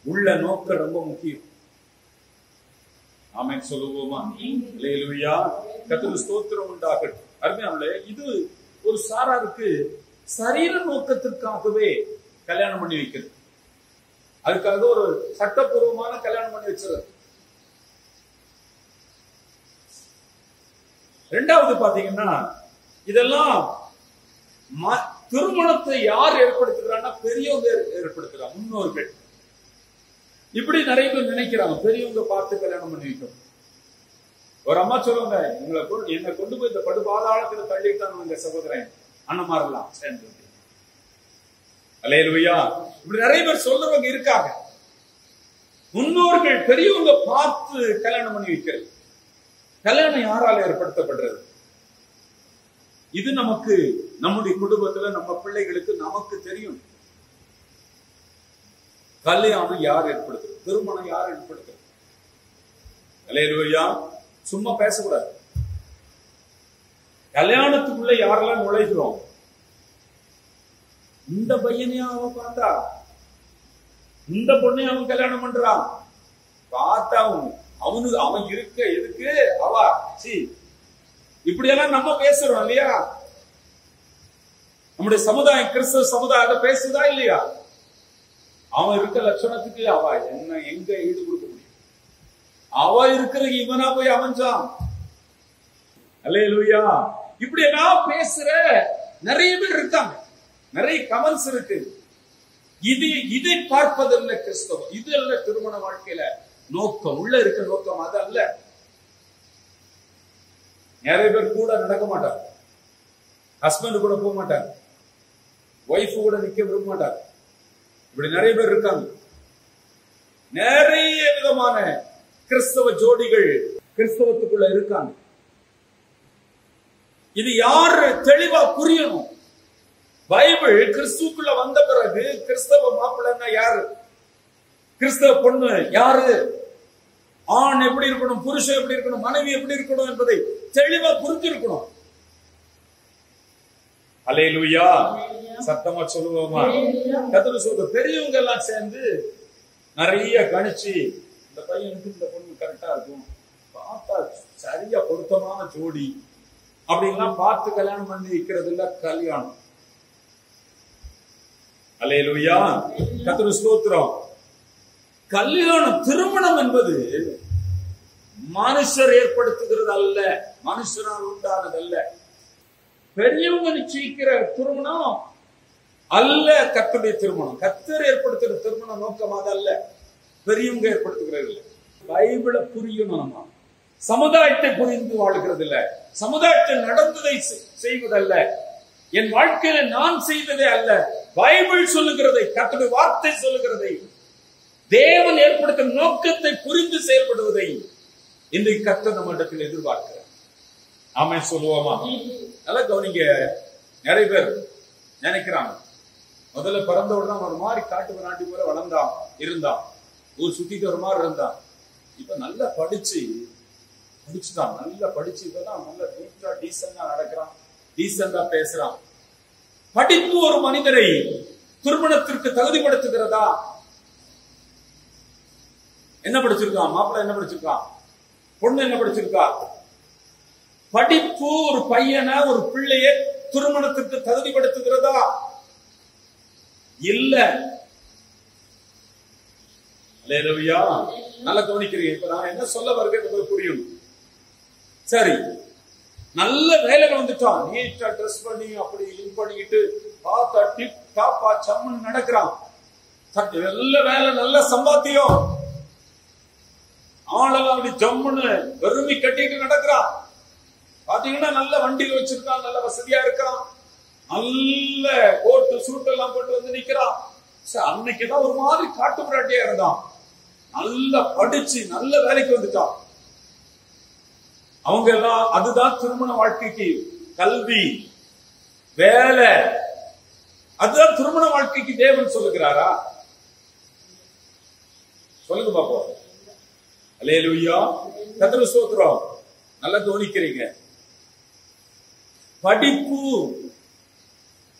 உள்ள நோக்கம் ரொம்ப முக்கியம். ஆமென் சொல்லுவோமா? அல்லேலூயா, கர்த்தருக்கு ஸ்தோத்திரம் உண்டாகட்டும். அருமையானவர்களே, இது ஒரு சாராருக்கு சரீர நோக்கத்திற்காகவே கல்யாணம் பண்ணி வைக்கிறது. அதுக்காக ஒரு சட்டப்பூர்வமான கல்யாணம் பண்ணி வச்சிருது. ரெண்டாவது பாத்தீங்கன்னா, இதெல்லாம் திருமணத்தை யார் ஏற்படுத்துகிறான்னா பெரியவங்க ஏற்படுத்துறாங்க, முன்னோர்கள். இப்படி நிறைய பேர் நினைக்கிறாங்க, பெரியவங்க பார்த்து கல்யாணம் பண்ணி வைக்கணும். ஒரு அம்மா சொல்லுவாங்க, என்னை கொண்டு போய் இந்த படுபாதாளத்துல தள்ளிட்டாங்க எங்க சகோதரன் அண்ணமாரெல்லாம் சேர்ந்து. அல்லேலூயா. இப்படி நிறைய பேர் சொல்றவங்க இருக்காங்க. முன்னோர்கள் பெரியவங்க பார்த்து கல்யாணம் பண்ணி வைக்கிறது. கல்யாணம் யாரால ஏற்படுத்தப்படுறது? இது நமக்கு, நம்முடைய குடும்பத்துல நம்ம பிள்ளைகளுக்கு நமக்கு தெரியும். கல்யாணம் யார் ஏற்படுத்துறது, திருமணம் யார் ஏற்படுத்துறது? அல்லேலூயா. சும்மா பேசக்கூடாது. கல்யாணத்துக்குள்ள யாரெல்லாம் நுழைகிறோம்? இந்த பையனையா அவ பார்த்தா, இந்த பொண்ணை அவன் கல்யாணம் பண்றான். பார்த்தா அவன் இருக்க எதுக்கு அவா இப்படி எல்லாம் நம்ம பேசுறோம் இல்லையா? நம்முடைய சமுதாயம், கிறிஸ்தவ சமுதாயம் அதை பேசுதா இல்லையா? அவன் இருக்க லட்சணத்துக்கு அவ என்ன எங்க ஈடு கொடுக்க முடியும்? அவ இருக்கிற இவனா போய் அமைஞ்சான். அல்லேலூயா. இப்படி எல்லாம் பேசுற நிறைய பேர் இருக்காங்க, நிறைய கமெண்ட்ஸ் இருக்கு. இதை பார்ப்பதில்லை கிறிஸ்தவம். இது அல்ல திருமண வாழ்க்கையில நோக்கம், உள்ள இருக்க நோக்கம் அது அல்ல. நிறைய பேர் கூட நடக்க மாட்டாங்க, ஹஸ்பண்ட் கூட போக மாட்டாங்க, ஒய்ஃப் கூட நிக்க விரும்ப மாட்டாங்க. இப்படி நிறைய பேர் இருக்காங்க. நிறைய விதமான கிறிஸ்தவ ஜோடிகள் கிறிஸ்தவத்துக்குள்ள இருக்காங்க. இது யாரு தெளிவா புரியணும். பைபிள் கிறிஸ்துக்குள்ள வந்த பிறகு கிறிஸ்தவ மாப்பிள்ளைன்னா யாரு, கிறிஸ்தவ பொண்ணு யாரு, ஆண் எப்படி இருக்கணும், புருஷன் எப்படி இருக்கணும், மனைவி எப்படி இருக்கணும் என்பதை தெளிவா புரிஞ்சிருக்கணும். அல்லேலூயா. சத்தமா சொல்லுவோமா? கர்த்தர் சொல்ற பெரியவங்க எல்லாம் சேர்ந்து நிறைய கணிச்சு இந்த பையனுக்கு இந்த பொண்ணு கரெக்டா இருக்கும், பார்த்தா சரியா பொருத்தமான ஜோடி அப்படின்லாம் பார்த்து கல்யாணம் பண்ணி வைக்கிறது இல்ல கல்யாணம். அல்லேலூயா. கர்த்தர் ஸ்தோத்திரம். கல்யாணம், திருமணம் என்பது மனுஷர் ஏற்படுத்துகிறது அல்ல, மனுஷரால் உண்டானது அல்ல. பெரியவங்க நிச்சயிக்கிற திருமணம் அல்ல கர்த்தருடைய திருமணம். கர்த்தர் ஏற்படுத்துகிற திருமண நோக்கம் அது அல்ல, பெரியவங்க ஏற்படுத்துகிறது. பைபிளை புரியணும். நம்ம சமுதாயத்தை புரிந்து வாழ்கிறது இல்ல, சமுதாயத்தில் நடந்ததை செய்வதல்ல, என் வாழ்க்கையில நான் செய்ததே அல்ல, பைபிள் சொல்லுகிறதை, கர்த்தருடைய வார்த்தை சொல்லுகிறதை, தேவன் ஏற்படுத்தும் நோக்கத்தை புரிந்து செயல்படுவதை இன்றைக்கு கர்த்தர் நம்ம இடத்தில் எதிர்பார்க்கிறார். ஆமென் சொல்லுவோமா? நல்லா கவனிங்க. நிறைய பேர் நினைக்கிறாங்க, முதல்ல பிறந்த உடனே ஒரு மாதிரி காட்டு பிராண்டி போல வளர்ந்தான், இருந்தான், ஊர் சுத்திட்டு ஒரு மாதிரி இருந்தான். இப்ப நல்லா படிச்சுட்டான், நல்லா படிச்சு இப்பதான் நல்லா நீட்டா டீசெண்டா நடக்கிறான், டீசெண்டா பேசுறான். படிப்பு ஒரு மனிதரை திருமணத்திற்கு தகுதிப்படுத்துகிறதா? என்ன படிச்சிருக்கான் மாப்பிள்ளை, என்ன படிச்சிருக்கான் பொண்ணு, என்ன படிச்சிருக்கா? படிப்பு ஒரு பையனை, ஒரு பிள்ளையை திருமணத்திற்கு தகுதிப்படுத்துகிறதா? இல்ல. அல்லேலூயா. நல்லா கவனிக்கிறீங்க. இப்ப நான் என்ன சொல்ல வருகிறது புரியும். சரி, நல்ல வேலையில வந்துட்டான், நீட்டா ட்ரெஸ் பண்ணி அப்படி இது பண்ணிக்கிட்டு பார்த்தா டிப் டாப்பா சம்மன் நடக்கிறான், நல்ல வேலை, நல்ல சம்பாத்தியம், ஆளெல்லாம் அப்படி ஜம்முன்னு வெறுமி கட்டிட்டு நடக்கிறான். பாத்தீங்கன்னா நல்ல வண்டியில் வச்சிருக்கான், நல்ல வசதியா இருக்கான், நல்ல கோட்டு சூட் எல்லாம் போட்டு வந்து நிக்கிறான். அன்னைக்குதான் ஒரு மாதிரி காட்டு புராட்டியா இருந்தான், நல்லா படிச்சு நல்ல வேலைக்கு வந்துட்டான். அவங்க எல்லாம் அதுதான் திருமண வாழ்க்கைக்கு கல்வி, வேலை, அதுதான் திருமண வாழ்க்கைக்கு தேவன் சொல்லுகிறாரா? சொல்லுங்க பாப்போம். அல்லேலூயா. கர்த்தர் ஸ்தோத்திரம். நல்லா கவனிக்கிறீங்க. படிப்பு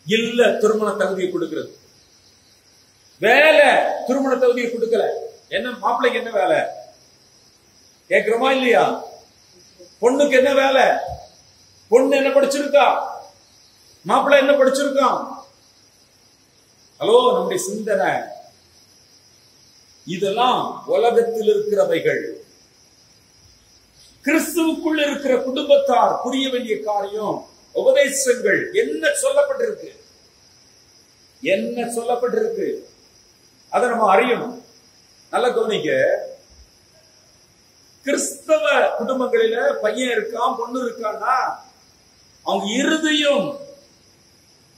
இல்ல திருமண தகுதியை கொடுக்கிறது, வேலை திருமண தகுதியை கொடுக்கல. என்ன மாப்பிள்ளைக்கு என்ன வேலை கேட்கிறோமா இல்லையா? பொண்ணுக்கு என்ன வேலை? பொண்ணு என்ன படிச்சிருக்கா? மாப்பிள்ளை என்ன படிச்சிருக்கான்? ஹலோ, நம்முடைய சிந்தனை இதெல்லாம் உலகத்தில் இருக்கிறவைகள். கிறிஸ்துவுக்குள் இருக்கிற குடும்பத்தார் புரிய வேண்டிய காரியம், உபதேசங்கள் என்ன சொல்லப்பட்டிருக்கு, என்ன சொல்லப்பட்டிருக்கு, அதை நம்ம அறியணும். நல்ல கவனிக்க. கிறிஸ்தவ குடும்பங்களில பையன் இருக்கான், பொண்ணு இருக்கான்னா அவங்க இருதயம்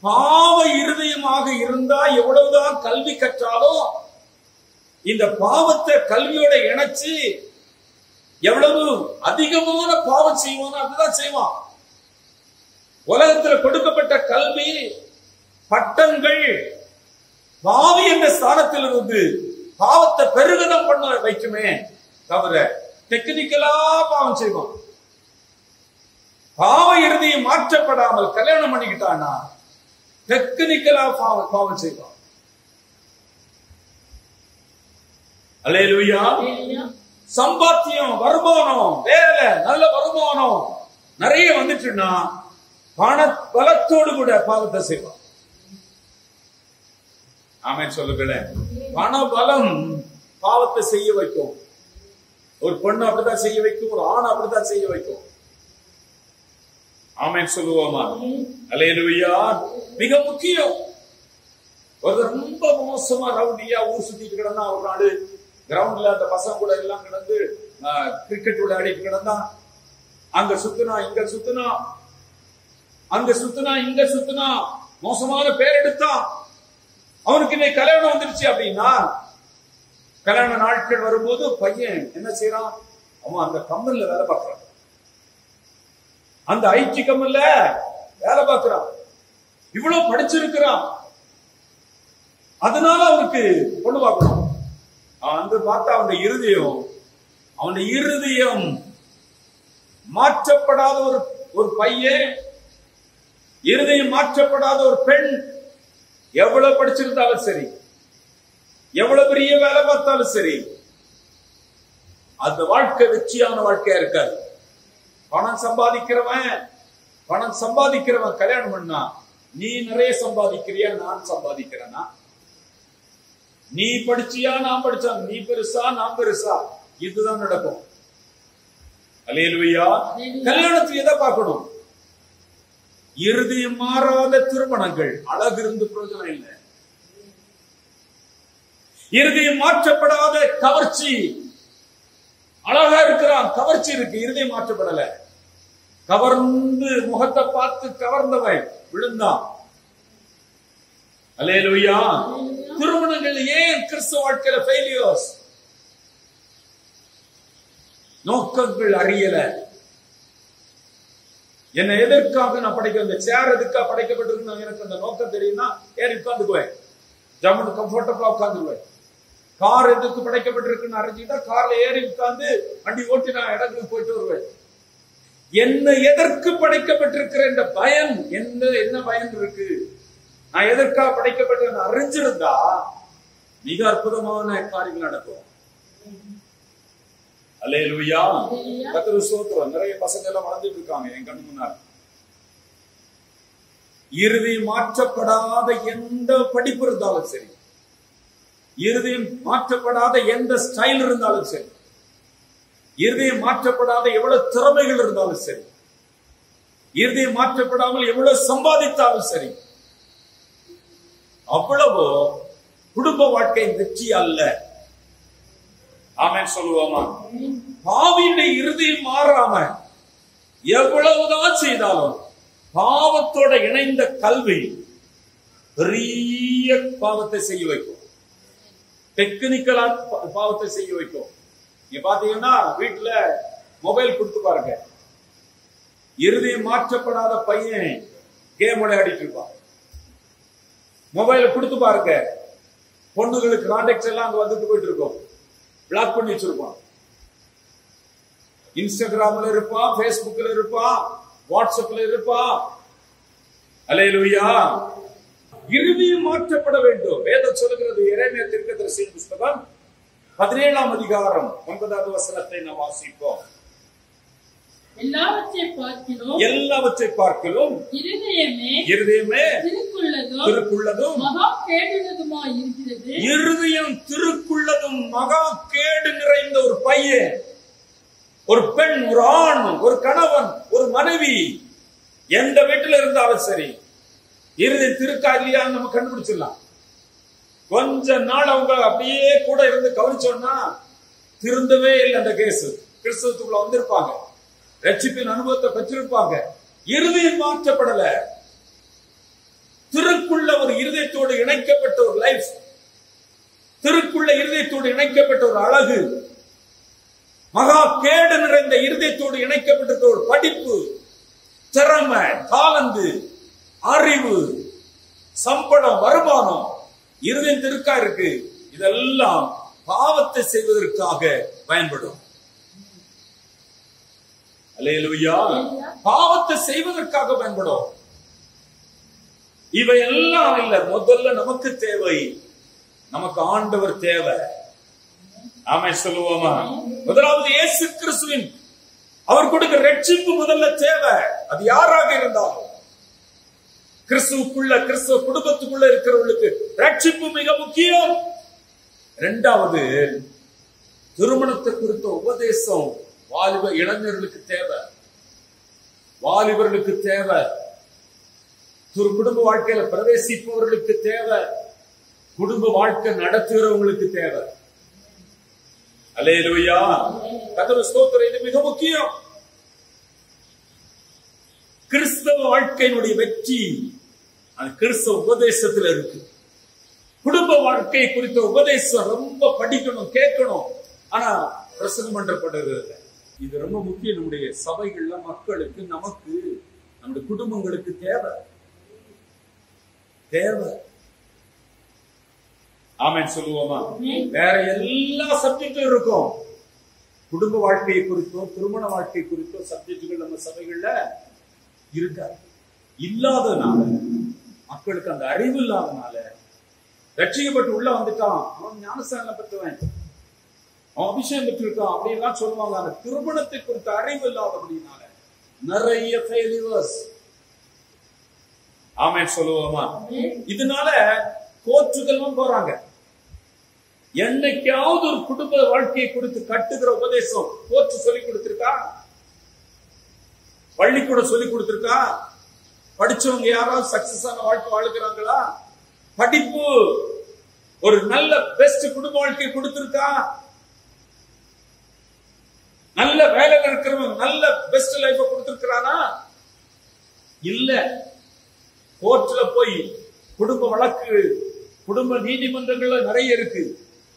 பாவ இருதயமாக இருந்தா எவ்வளவுதான் கல்வி கற்றாலும் இந்த பாவத்தை கல்வியோட இணைச்சு எவ்வளவு அதிகமான பாவம் செய்வானோ அதுதான் செய்வான். உலகத்தில் கொடுக்கப்பட்ட கல்வி பட்டங்கள் பாவி என்ற ஸ்தானத்தில் இருந்து பாவத்தை பெருகதம் பண்ண வைக்குமே தவிர டெக்னிக்கலா பாவம் செய்வான். பாவ இறுதியை மாற்றப்படாமல் கல்யாணம் பண்ணிக்கிட்டானா டெக்னிக்கலா பாவம் செய்வான். அல்லேலூயா. சம்பாத்தியம், வருமானம், வேலை, நல்ல வருமானம் நிறைய வந்துச்சுன்னா பண பலத்தோடு கூட பாவத்தை செய்வான். ஆமென் சொல்லுங்களேன். பண பலம் பாவத்தை செய்ய வைக்கும். ஒரு பொண்ணு அப்படித்தான் செய்ய வைக்கும், ஒரு ஆண் அப்படித்தான் செய்ய வைக்கும். ஆமென் சொல்லுவோமா? அல்லேலூயா. மிக முக்கியம். ஒரு ரொம்ப மோசமா ரவுடியா ஊர் சுத்திட்டு கிடந்தா, ஒரு நாடு கிரவுண்ட்ல அந்த பசங்க கூட எல்லாம் கிடந்து கிரிக்கெட் விளையாடிட்டு கிடந்தா, அங்க சுத்துனா இங்க சுத்துனா, அங்க சுத்துனா இங்க சுத்துனா, மோசமான பேர் எடுத்தான். அவனுக்கு இன்னைக்கு கல்யாணம் வந்துருச்சு அப்படின்னா, கல்யாண நாட்கள் வரும்போது பையன் என்ன செய்யறான்? அவன் அந்த கம்பெனில வேலை பார்க்கறான், அந்த ஐடி கம்பெனில வேலை பார்க்கிறான், இவ்வளவு படிச்சிருக்கிறான், அதனால அவனுக்கு பொண்ணு பார்க்கணும். அவன் வந்து பார்த்தா அவனுடைய இருதயம் மாற்றப்படாத ஒரு பையன், இருதயம் மாற்றப்படாத ஒரு பெண், எவ்வளவு படிச்சிருந்தாலும் சரி, எவ்வளவு பெரிய வேலை பார்த்தாலும் சரி, அந்த வாழ்க்கை வெற்றியான வாழ்க்கையா இருக்காது. பணம் சம்பாதிக்கிறவன் கல்யாணம் பண்ணா, நீ நிறைய சம்பாதிக்கிறியா நான் சம்பாதிக்கிறேன்னா, நீ படிச்சியா நான் படிச்சா, நீ பெருசா நான் பெருசா, இதுதான் நடக்கும். அல்லேலூயா. கல்யாணத்துக்கு எதை பார்க்கணும்? இருதயம் மாறாத திருமணங்கள். அழகு இருந்து பிரயோஜனம் இல்லை. இருதயம் மாற்றப்படாத கவர்ச்சி. அழகா இருக்கிறான், கவர்ச்சி இருக்கு, இருதயம் மாற்றப்படல. கவர்ந்து முகத்தை பார்த்து கவர்ந்தவன் விழுந்தான். அல்லேலூயா. திருமணங்கள் ஏன் கிறிஸ்தவ வாழ்க்கையில ஃபெயிலியர்ஸ்? நோக்கங்கள் அறியல. என்ன எதற்காக நான் படைக்கிறேன்? இந்த சேர் எதுக்காக படைக்கப்பட்டிருக்கு? எனக்கு அந்த நோக்கம் தெரியும்னா ஏறி உட்கார்ந்துக்குவேன், ஜம்முன்னு கம்ஃபர்டபுளா உட்கார்ந்துக்குவேன். கார் எதுக்கு படைக்கப்பட்டிருக்குன்னு அறிஞ்சுட்டா கார்ல ஏறி உட்கார்ந்து வண்டி ஓட்டி நான் இடங்களுக்கு போயிட்டு வருவேன். என்ன எதற்கு படைக்கப்பட்டிருக்கிற இந்த பயன், என்ன பயன் இருக்கு? நான் எதற்காக படைக்கப்பட்ட அறிஞ்சிருந்தா மிக அற்புதமான காரியங்கள் நடக்கும். அல்லேலூயா. கர்த்தருக்கு ஸ்தோத்திரம். நிறைய பசங்க எல்லாம் வளர்ந்துட்டு இருக்காங்க என் கண்ணு முன்னாடி. இருதயம் மாற்றப்படாத எந்த படிப்பு இருந்தாலும் சரி, இருதயம் மாற்றப்படாத எந்த ஸ்டைல் இருந்தாலும் சரி, இருதயம் மாற்றப்படாத எவ்வளவு திறமைகள் இருந்தாலும் சரி, இருதயம் மாற்றப்படாமல் எவ்வளவு சம்பாதித்தாலும் சரி, அவ்வளவோ குடும்ப வாழ்க்கை வெற்றி அல்ல. ஆமென் சொல்லுவோமா? பாவியுடைய இருதயம் மாறாம எவ்வளவுதான் செய்தாலும் பாவத்தோட இணைந்த கல்வி பெரிய பாவத்தை செய்ய வைக்கும், டெக்னிக்கலா பாவத்தை செய்ய வைக்கும். நீங்க பாத்தீங்கன்னா வீட்டுல மொபைல் கொடுத்து பாருங்க, இருதயம் மாற்றப்படாத பையன் கேம் விளையாடிட்டு இருப்பான். மொபைல கொடுத்து பாருங்க, பொண்ணுகளுக்கு கான்டாக்ட் எல்லாம் அங்க வந்துட்டு போயிட்டு இருக்கும், பிளாக் பண்ணி வச்சிருப்பான். இன்ஸ்டாகிராம்ல இருப்பான், பேஸ்புக்ல இருப்பான், வாட்ஸ்அப்ல இருப்பான். அல்லேலூயா. இருதயம் மாற்றப்பட வேண்டும். வேதம் சொல்லுகிறது, எரேமியா தீர்க்கதரிசியின் புத்தகம் 17ஆம் அதிகாரம் 9வது வசனத்தை நாம் வாசிப்போம். எல்லாவற்றை பார்க்கிலும் இருதயமே திருக்குள்ளதும் மகா கேடுள்ளதுமாய் இருக்கிறது. இருதயம் திருக்குள்ளதும் மகா கேடு நிறைந்த ஒரு பையன், ஒரு பெண், ஒரு ஆண், ஒரு கணவன், ஒரு மனைவி, எந்த வீட்டில் இருந்தாலும் சரி, இருதயம் திருக்கா இல்லையான்னு நம்ம கண்டுபிடிச்சிடலாம். கொஞ்ச நாள் அவங்க அப்படியே கூட இருந்து கவனிச்சோம்னா திருந்தவே இல்லை அந்த கேஸ். கிறிஸ்தவத்துக்குள்ள வந்திருப்பாங்க, ரட்சிப்பின் அனுபவத்தை பெற்றிருப்பாங்க, இருதயம் மாற்றப்படல. திருக்குள்ள ஒரு இருதயத்தோடு இணைக்கப்பட்ட ஒரு லைஃப், திருக்குள்ள இருதயத்தோடு இணைக்கப்பட்ட ஒரு அழகு, மகா கேடு நிறைந்த இருதயத்தோடு இணைக்கப்பட்ட ஒரு படிப்பு, திறமை, தாளந்து, அறிவு, சம்பளம், வருமானம், இருதயம் திருக்கா இருக்கு. இதெல்லாம் பாவத்தை செய்வதற்காக பயன்படும். அல்லேலூயா. பாவத்தை செய்வதற்காக பயன்படும். இவையெல்லாம் இல்ல. முதல்ல நமக்கு தேவை, நமக்கு ஆண்டவர் தேவை. ஆமென் சொல்லுவோமா? முதலாவது இயேசு கிறிஸ்துவின் அவர் கொடுக்கிற ரட்சிப்பு முதல்ல தேவை. அது யாராக இருந்தாலும் கிறிஸ்துவுக்குள்ள கிறிஸ்துவ குடும்பத்துக்குள்ள இருக்கிறவர்களுக்கு ரட்சிப்பு மிக முக்கியம். இரண்டாவது, திருமணத்தை குறித்த உபதேசம் வாலிப இளைஞர்களுக்கு தேவை, வாலிபர்களுக்கு தேவை, குடும்ப வாழ்க்கையில பிரவேசிப்பவர்களுக்கு தேவை, குடும்ப வாழ்க்கை நடத்துகிறவங்களுக்கு தேவை. அல்லேலூயா, கர்த்தருடைய ஸ்தோத்திரம். இது மிக முக்கியம். கிறிஸ்தவ வாழ்க்கையினுடைய வெற்றி அந்த கிறிஸ்தவ உபதேசத்துல இருக்கு. குடும்ப வாழ்க்கை குறித்த உபதேசம் ரொம்ப படிக்கணும், கேட்கணும். ஆனா பிரசங்கம் பண்றப்படுறது இது ரொம்ப முக்கியம். நம்முடைய சபைகள்ல மக்களுக்கு, நமக்கு, நம்முடைய குடும்பங்களுக்கு தேவை தேவை. ஆமென் சொல்லுவோமா? வேற எல்லா சப்ஜெக்டும் இருக்கும், குடும்ப வாழ்க்கையை குறித்தோ திருமண வாழ்க்கை குறித்தோ சப்ஜெக்டுகள் நம்ம சபைகள்ல இருக்காது. இல்லாதனால, மக்களுக்கு அந்த அறிவு இல்லாதனால, ரட்சிக்கப்பட்டு உள்ள வந்துட்டான், அவன் ஞானஸ்நானம் பெற்றவன், அவன் அபிஷேகம் பெற்றிருக்கான் அப்படின்லாம் சொல்லுவாங்க. அந்த திருமணத்தை குறித்த அறிவு இல்லாதபடினால நிறைய ஃபெயிலியர்ஸ். ஆமென் சொல்லுவோமா? இதனால கோர்ட்டுக்கெல்லாம் போறாங்க. என்னைக்காவது ஒரு குடும்ப வாழ்க்கையை குறித்து கட்டுகிற உபதேசம் கோர்ட்டு சொல்லி கொடுத்திருக்கா? பள்ளிக்கூட சொல்லி கொடுத்திருக்கா? படிச்சவங்க யாராவது சக்சஸ் ஆன வாழ்க்கை வாழ்கிறாங்களா? படிப்பு ஒரு நல்ல பெஸ்ட் குடும்ப வாழ்க்கை கொடுத்திருக்கா? நல்ல வேலையில இருக்கிறவங்க நல்ல பெஸ்ட் லைஃப் கொடுத்திருக்கிறானா? இல்ல. கோர்ட்ல போய் குடும்ப வழக்கு, குடும்ப நீதிமன்றங்கள்ல நிறைய இருக்கு,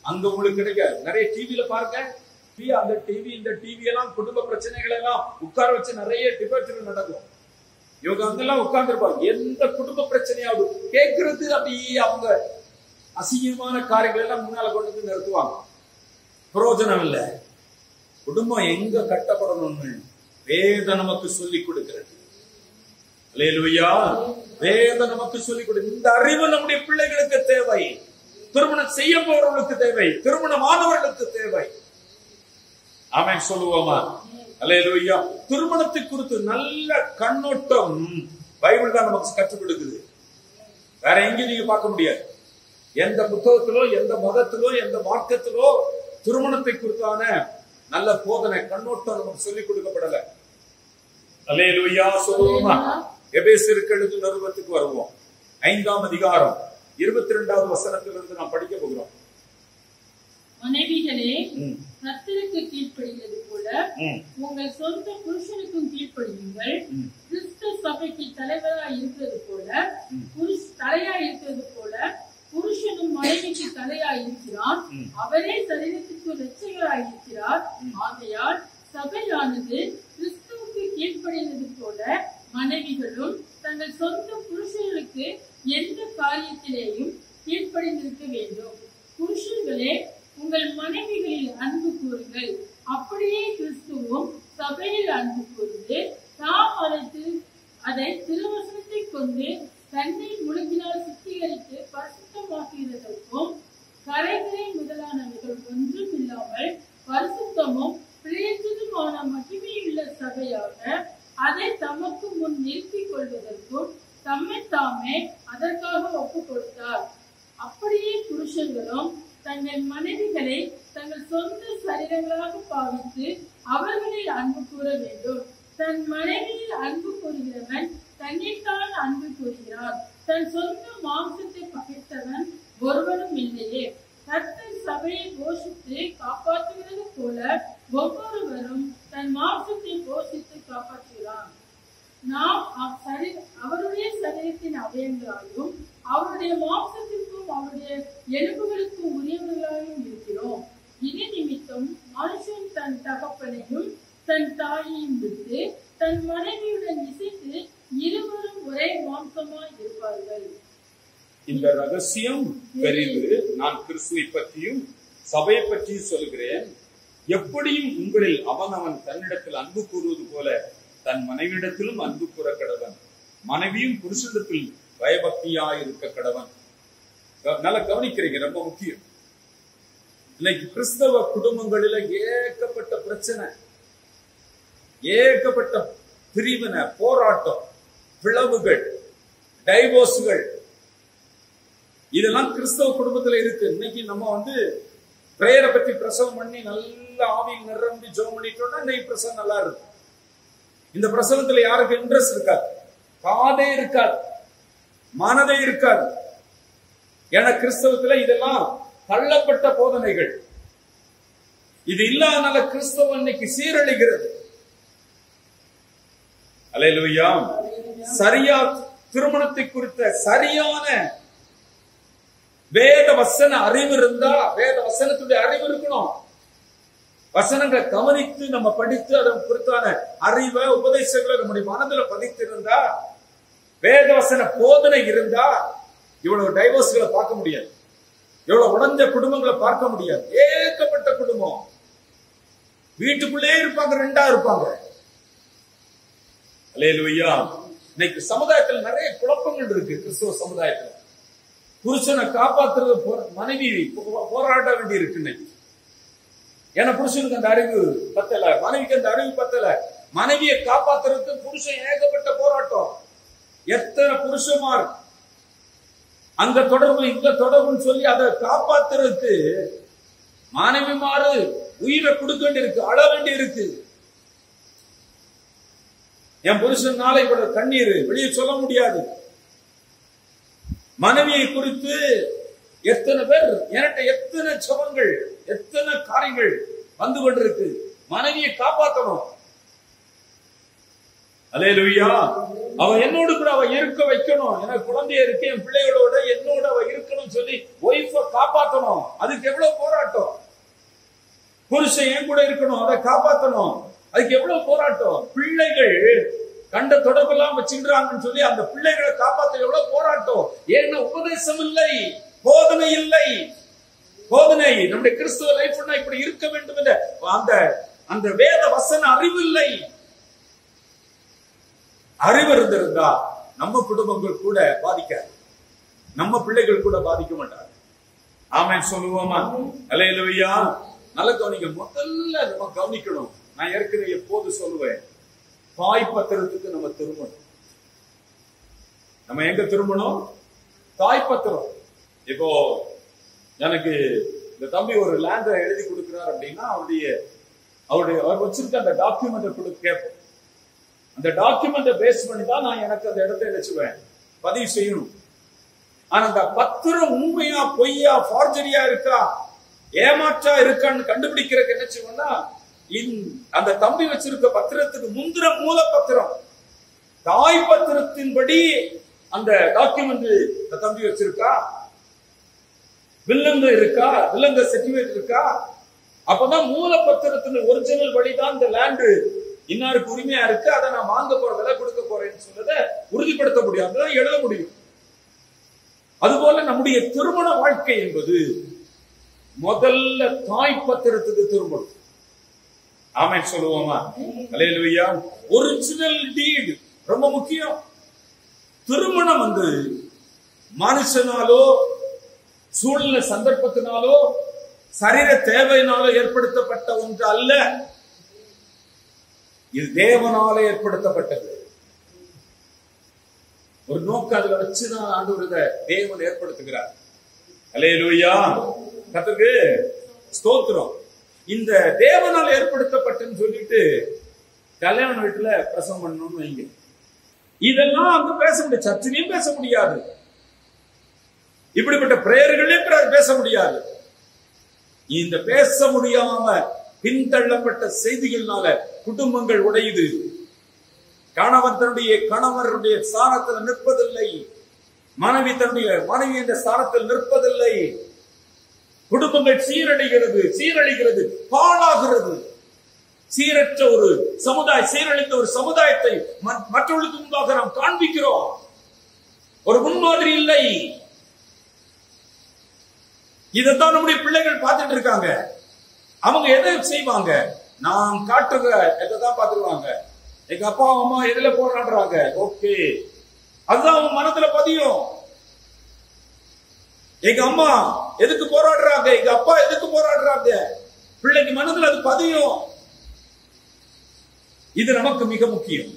அங்க உங்களுக்கு கிடைக்காது. நிறைய டிவில பாருங்க, அந்த டிவி இந்த டிவி எல்லாம் குடும்ப பிரச்சனைகள் எல்லாம் உட்கார வச்சு நிறைய டிபேட்டுகள் நடக்கும். இவங்க அங்கெல்லாம் உட்கார்ந்து இருப்பாங்க. எந்த குடும்ப பிரச்சனையாவது கேட்கறது அப்படியே அவங்க அசிங்கமான காரியங்கள் எல்லாம் முன்னால கொண்டு வந்து நிறுத்துவாங்க. பிரயோஜனம் இல்ல. குடும்பம் எங்க கட்டப்படணும்னு வேதம் நமக்கு சொல்லிக் கொடுக்கிறது. அல்லேலூயா, வேதம் நமக்கு சொல்லிக் கொடுக்கிறது. இந்த அறிவு நம்முடைய பிள்ளைகளுக்கு தேவை, திருமணம் செய்ய போறவர்களுக்கு தேவை, திருமணமானவர்களுக்கு தேவை. ஆமென் சொல்லுவோமா? அல்லேலூயா. திருமணத்தை குறித்து நல்ல கண்ணோட்டம் பைபிள் தான் நமக்கு கற்றுக் கொடுக்குது. வேற எங்கேயும் நீங்க பார்க்க முடியாது. எந்த புத்தகத்திலோ, எந்த மதத்திலோ, எந்த மார்க்கத்திலோ திருமணத்தை குறித்தான நல்ல போதனை கண்ணோட்டம் நமக்கு சொல்லிக் கொடுக்கப்படல. அல்லேலூயா சொல்லுவோமா? எபேசியருக்கு எழுதின நிருபத்துக்கு வருவோம். 5ஆம் அதிகாரம் 22வது வசனத்திலிருந்து நாம் படிக்க போகிறோம். மனைவிகளே, கர்த்தருக்கு கீழ்ப்படிகிறது போல உங்கள் சொந்த புருஷனுக்கும் கீழ்ப்படியுங்கள். கிறிஸ்து சபைக்கு தலைவராய் இருக்கிறது போல புருஷனும் மனைவிக்கு தலையாய் இருக்கிறான். அவரே சரீரத்துக்கு இரட்சகராய் இருக்கிறார். ஆகையால் சபையானது கிறிஸ்துவுக்கு கீழ்ப்படிந்தது போல மனைவிகளும் தங்கள் சொந்த புருஷர்களுக்கு எந்த காரியத்திலேயும் கீழ்ப்படிந்திருக்க வேண்டும். புருஷர்களே, உங்கள் மனைவிகளில் அன்பு கூறுங்கள். அப்படியே கிறிஸ்துவும் சபையில் அன்பு கூர்ந்து தாம் அதை திருவசனத்தை கொண்டு தன்னை முழுகினால் சுத்திகரித்து பரிசுத்தமாக்குகிறதற்கும் கரைகளை முதலானவர்கள் ஒன்றும் இல்லாமல் பரிசுத்தமும் பிரேசிதமான மகிமையுள்ள சபையாக அதை தமக்கு முன் நிறுத்திக் கொள்வதற்கும் தம்மை தாமே அதற்காக ஒப்புக் கொடுத்தார். அப்படியே புருஷர்களும் தங்கள் மனைவிகளை தங்கள் சொந்த சரீரங்களாக பாவித்து அவர்களில் அன்பு கூற வேண்டும். தன் மனைவியில் அன்பு கூறுகிறவன் தன்னைத்தான் அன்பு கூறுகிறான். தன் சொந்த மாம்சத்தை பகைத்தவன் ஒருவனும் இல்லையே. கர்த்தர் சபையை போஷித்து காப்பாற்றுகிறது போல ஒவ்வொருவரும் தன் மாம்சத்தை போஷித்து காப்பாற்றுகிறான். நாம் அவருடைய சரீரத்தின் அவயங்களாலும் அவருடைய மாம்சத்திற்கும் அவருடைய எலும்புகளுக்கும் உரியவர்களாகவும் இருக்கிறோம். இது நிமித்தம் மனுஷன் தன் தகப்பனையும் தன் தாயையும் விட்டு தன் மனைவியுடன் இசைத்து இருவரும் ஒரே மாம்சமாய் இருப்பார்கள். இந்த ரகசியம் பெரிது. நான் கிறிஸ்துவை பற்றியும் சபையை பற்றியும் சொல்கிறேன். எப்படியும் உங்களில் அவன் தன்னிடத்தில் அன்பு கூறுவது போல தன் மனைவியிடத்திலும் அன்பு கூற கடவன். மனைவியும் புருஷனிடத்தில் பயபக்தியாய் இருக்க கடவன். நல்லா கவனிக்கிறீங்க, ரொம்ப முக்கியம். இன்னைக்கு கிறிஸ்தவ குடும்பங்களில ஏகப்பட்ட பிரச்சனை, ஏகப்பட்ட பிரிவினை, போராட்டம், பிளவுகள், டைவோர்ஸ்கள், இதெல்லாம் கிறிஸ்தவ குடும்பத்துல இருக்கு. இன்னைக்கு நம்ம பிரேயரை பத்தி பிரசவம் பண்ணி நல்ல ஆவியில் நிரம்பி ஜெபம் பண்ணிட்டோம்னா இன்னைக்கு பிரசவம் நல்லா இருக்கும். இந்த பிரசவத்துல யாருக்கு இன்ட்ரெஸ்ட் இருக்காது, காதே இருக்காது, மனதே இருக்காது. ஏன்னா கிறிஸ்தவத்துல இதெல்லாம் தள்ளப்பட்ட போதனைகள். இது இல்லாதனால கிறிஸ்தவம் இன்னைக்கு சீரழிகிறது. அல்லேலூயா. சரியா திருமணத்தை குறித்த சரியான வேத வசன அறிவு இருந்தா, வேத வசனத்துடைய அறிவு இருக்கணும். வசனங்களை கவனித்து நம்ம படித்து அதன் குறித்தான அறிவை உபதேசங்களை நம்முடைய மனதில் பதித்திருந்தா, வேத வசன போதனை இருந்தா இவ்வளவு டைவோர்ஸ்களை பார்க்க முடியாது, எவ்வளவு உடைஞ்ச குடும்பங்களை பார்க்க முடியாது. ஏகப்பட்ட குடும்பம் வீட்டுக்குள்ளே இருப்பாங்க, ரெண்டா இருப்பாங்க. அல்லேலூயா. இன்னைக்கு சமுதாயத்தில் நிறைய குழப்பங்கள் இருக்கு. கிறிஸ்தவ சமுதாயத்தில் புருஷனை காப்பாற்றுறது மனைவி போராட வேண்டி இருக்கு இன்னைக்கு. ஏன்னா புருஷனுக்கு அந்த அறிவு பத்தல, மனைவிக்கு அந்த அறிவு பத்தல. மனைவியை காப்பாற்றுறதுக்கு புருஷன் ஏகப்பட்ட போராட்டம். எத்தனை புருஷமார் அங்க தொடர்பு இங்க தொடர்புன்னு சொல்லி அதை காப்பாத்துறதுக்கு மனைவிமாறு உயிரை கொடுக்க வேண்டி இருக்கு, அழ வேண்டி இருக்கு. என் புருஷன் நாளை கூட கண்ணீர் வெளியே சொல்ல முடியாது. மனைவியை குறித்து எத்தனை பேர் என்கிட்ட எத்தனை ஜெபங்கள், எத்தனை காரியங்கள் வந்து கொண்டிருக்கு. மனைவியை காப்பாற்றணும். அல்லேலூயா. அவ என்னோடு கூட அவ இருக்க வைக்கணும். எனக்கு குழந்தைய இருக்கு, என் பிள்ளைகளோட என்னோட அவ இருக்கணும் சொல்லி ஒய்ஃப காப்பாற்றணும். அதுக்கு எவ்வளவு போராட்டம். புருஷன் என் கூட இருக்கணும், அதை காப்பாற்றணும். அதுக்கு எவ்வளவு போராட்டம். பிள்ளைகள் கண்ட தொடர்பெல்லாம் வச்சுக்கிறாங்கன்னு சொல்லி அந்த பிள்ளைகளை காப்பாற்ற எவ்வளவு போராட்டம். ஏன்னா உபதேசம் இல்லை, போதனை இல்லை. போதனை நம்முடைய கிறிஸ்துவ லைஃப்னா இப்படி இருக்க வேண்டும் என்ற அந்த வேத வசன அறிவு இல்லை. அறிவு இருந்திருந்தா நம்ம குடும்பங்கள் கூட பாதிக்காது, நம்ம பிள்ளைகள் கூட பாதிக்க மாட்டாங்க. ஆமென் சொல்லுவோமா? அல்லேலூயா. நல்ல கவனிக்க. முதல்ல நம்ம கவனிக்கணும். நான் ஏற்கனவே எப்போது சொல்லுவேன், தாய் பத்திரத்துக்கு நம்ம திரும்பணும். நம்ம எங்க திரும்பணும்? தாய் பத்திரம். இப்போ எனக்கு இந்த தம்பி ஒரு லேண்ட எழுதி கொடுக்கிறார் அப்படின்னா அவர் வச்சிருக்க அந்த டாக்குமெண்ட் கேட்போம். அந்த டாக்குமெண்ட்டை பேஸ் பண்ணி தான் நான் எனக்கு அந்த இடத்தை நினைச்சுவேன் பதிவு செய்யணும். ஆனா அந்த பத்திரம் உண்மையா பொய்யா ஃபார்ஜரியா இருக்கா ஏமாற்றா இருக்கான்னு கண்டுபிடிக்கிறதுக்கு என்ன செய்வோம்னா, அந்த தம்பி வச்சிருக்க பத்திரத்துக்கு முந்திர மூல பத்திரம் தாய் பத்திரத்தின்படி அந்த டாக்குமெண்ட் தம்பி வச்சிருக்கா, வில்லங்க இருக்கா, வில்லங்க சர்டிபிகேட் இருக்கா, அப்பதான் மூல பத்திரத்தின் ஒரிஜினல் வழிதான் இந்த லேண்டு இன்னாருக்கு உரிமையா இருக்கு, அதை நான் வாங்க போற விலை கொடுக்க போறேன்னு சொன்னதை உறுதிப்படுத்த முடியும், அதுதான் எழுத முடியும். அதுபோல நம்முடைய திருமண வாழ்க்கை என்பது முதல்ல தாய் பத்திரத்துக்கு திரும்பணும். ஆமென் சொல்லுவோமா? அல்லேலூயா. ஒரிஜினல் டீட் ரொம்ப முக்கியம். திருமணம் மனுஷனாலோ சூழ்நிலை சந்தர்ப்பத்தினாலோ சரீர தேவையினாலோ ஏற்படுத்தப்பட்ட ஒன்று அல்ல. இது தேவனாலே ஏற்படுத்தப்பட்டது. ஒரு நோக்கம் அதுல வச்சுதான் ஆண்டவர் தேவன் ஏற்படுத்துகிறார். அல்லேலூயா. கர்த்தருக்கு ஸ்தோத்திரம். இந்த தேவனால் ஏற்படுத்தப்பட்டுன்னு சொல்லிட்டு கல்யாண வீட்டுல பிரசவம் பண்ணணும்னு வைங்க, இதெல்லாம் அங்க பேச முடியாது, சர்ச்சிலையும் பேச முடியாது, இப்படிப்பட்ட பிரேயர்களே பேச முடியாது. இந்த பேச முடியாம பின்தள்ளப்பட்ட செய்திகள்னால குடும்பங்கள் உடையுது. கணவருடைய ஸ்தானத்தில் நிற்பதில்லை, மனைவி என்ற ஸ்தானத்தில் நிற்பதில்லை. குடும்பங்கள் சீரழிகிறது, பாழாகிறது. சீரற்ற ஒரு சீரழித்த ஒரு சமுதாயத்தை மற்றவர்களுக்கு முன்பாக நாம் காண்பிக்கிறோம். ஒரு முன்மாதிரி இல்லை. இதைத்தான் நம்முடைய பிள்ளைகள் பார்த்துட்டு இருக்காங்க. அவங்க எதை செய்வாங்க? நாம் காட்டுற எதான் பார்த்துருவாங்க. எங்க அப்பா அம்மா எதுல போராடுறாங்க, ஓகே, அதுதான் அவங்க மனத்துல பதியும். எங்க அம்மா எதுக்கு போராடுறாங்க, எங்க அப்பா எதுக்கு போராடுறாங்க, பிள்ளைக்கு மனதில் அது பதியும். இது நமக்கு மிக முக்கியம்.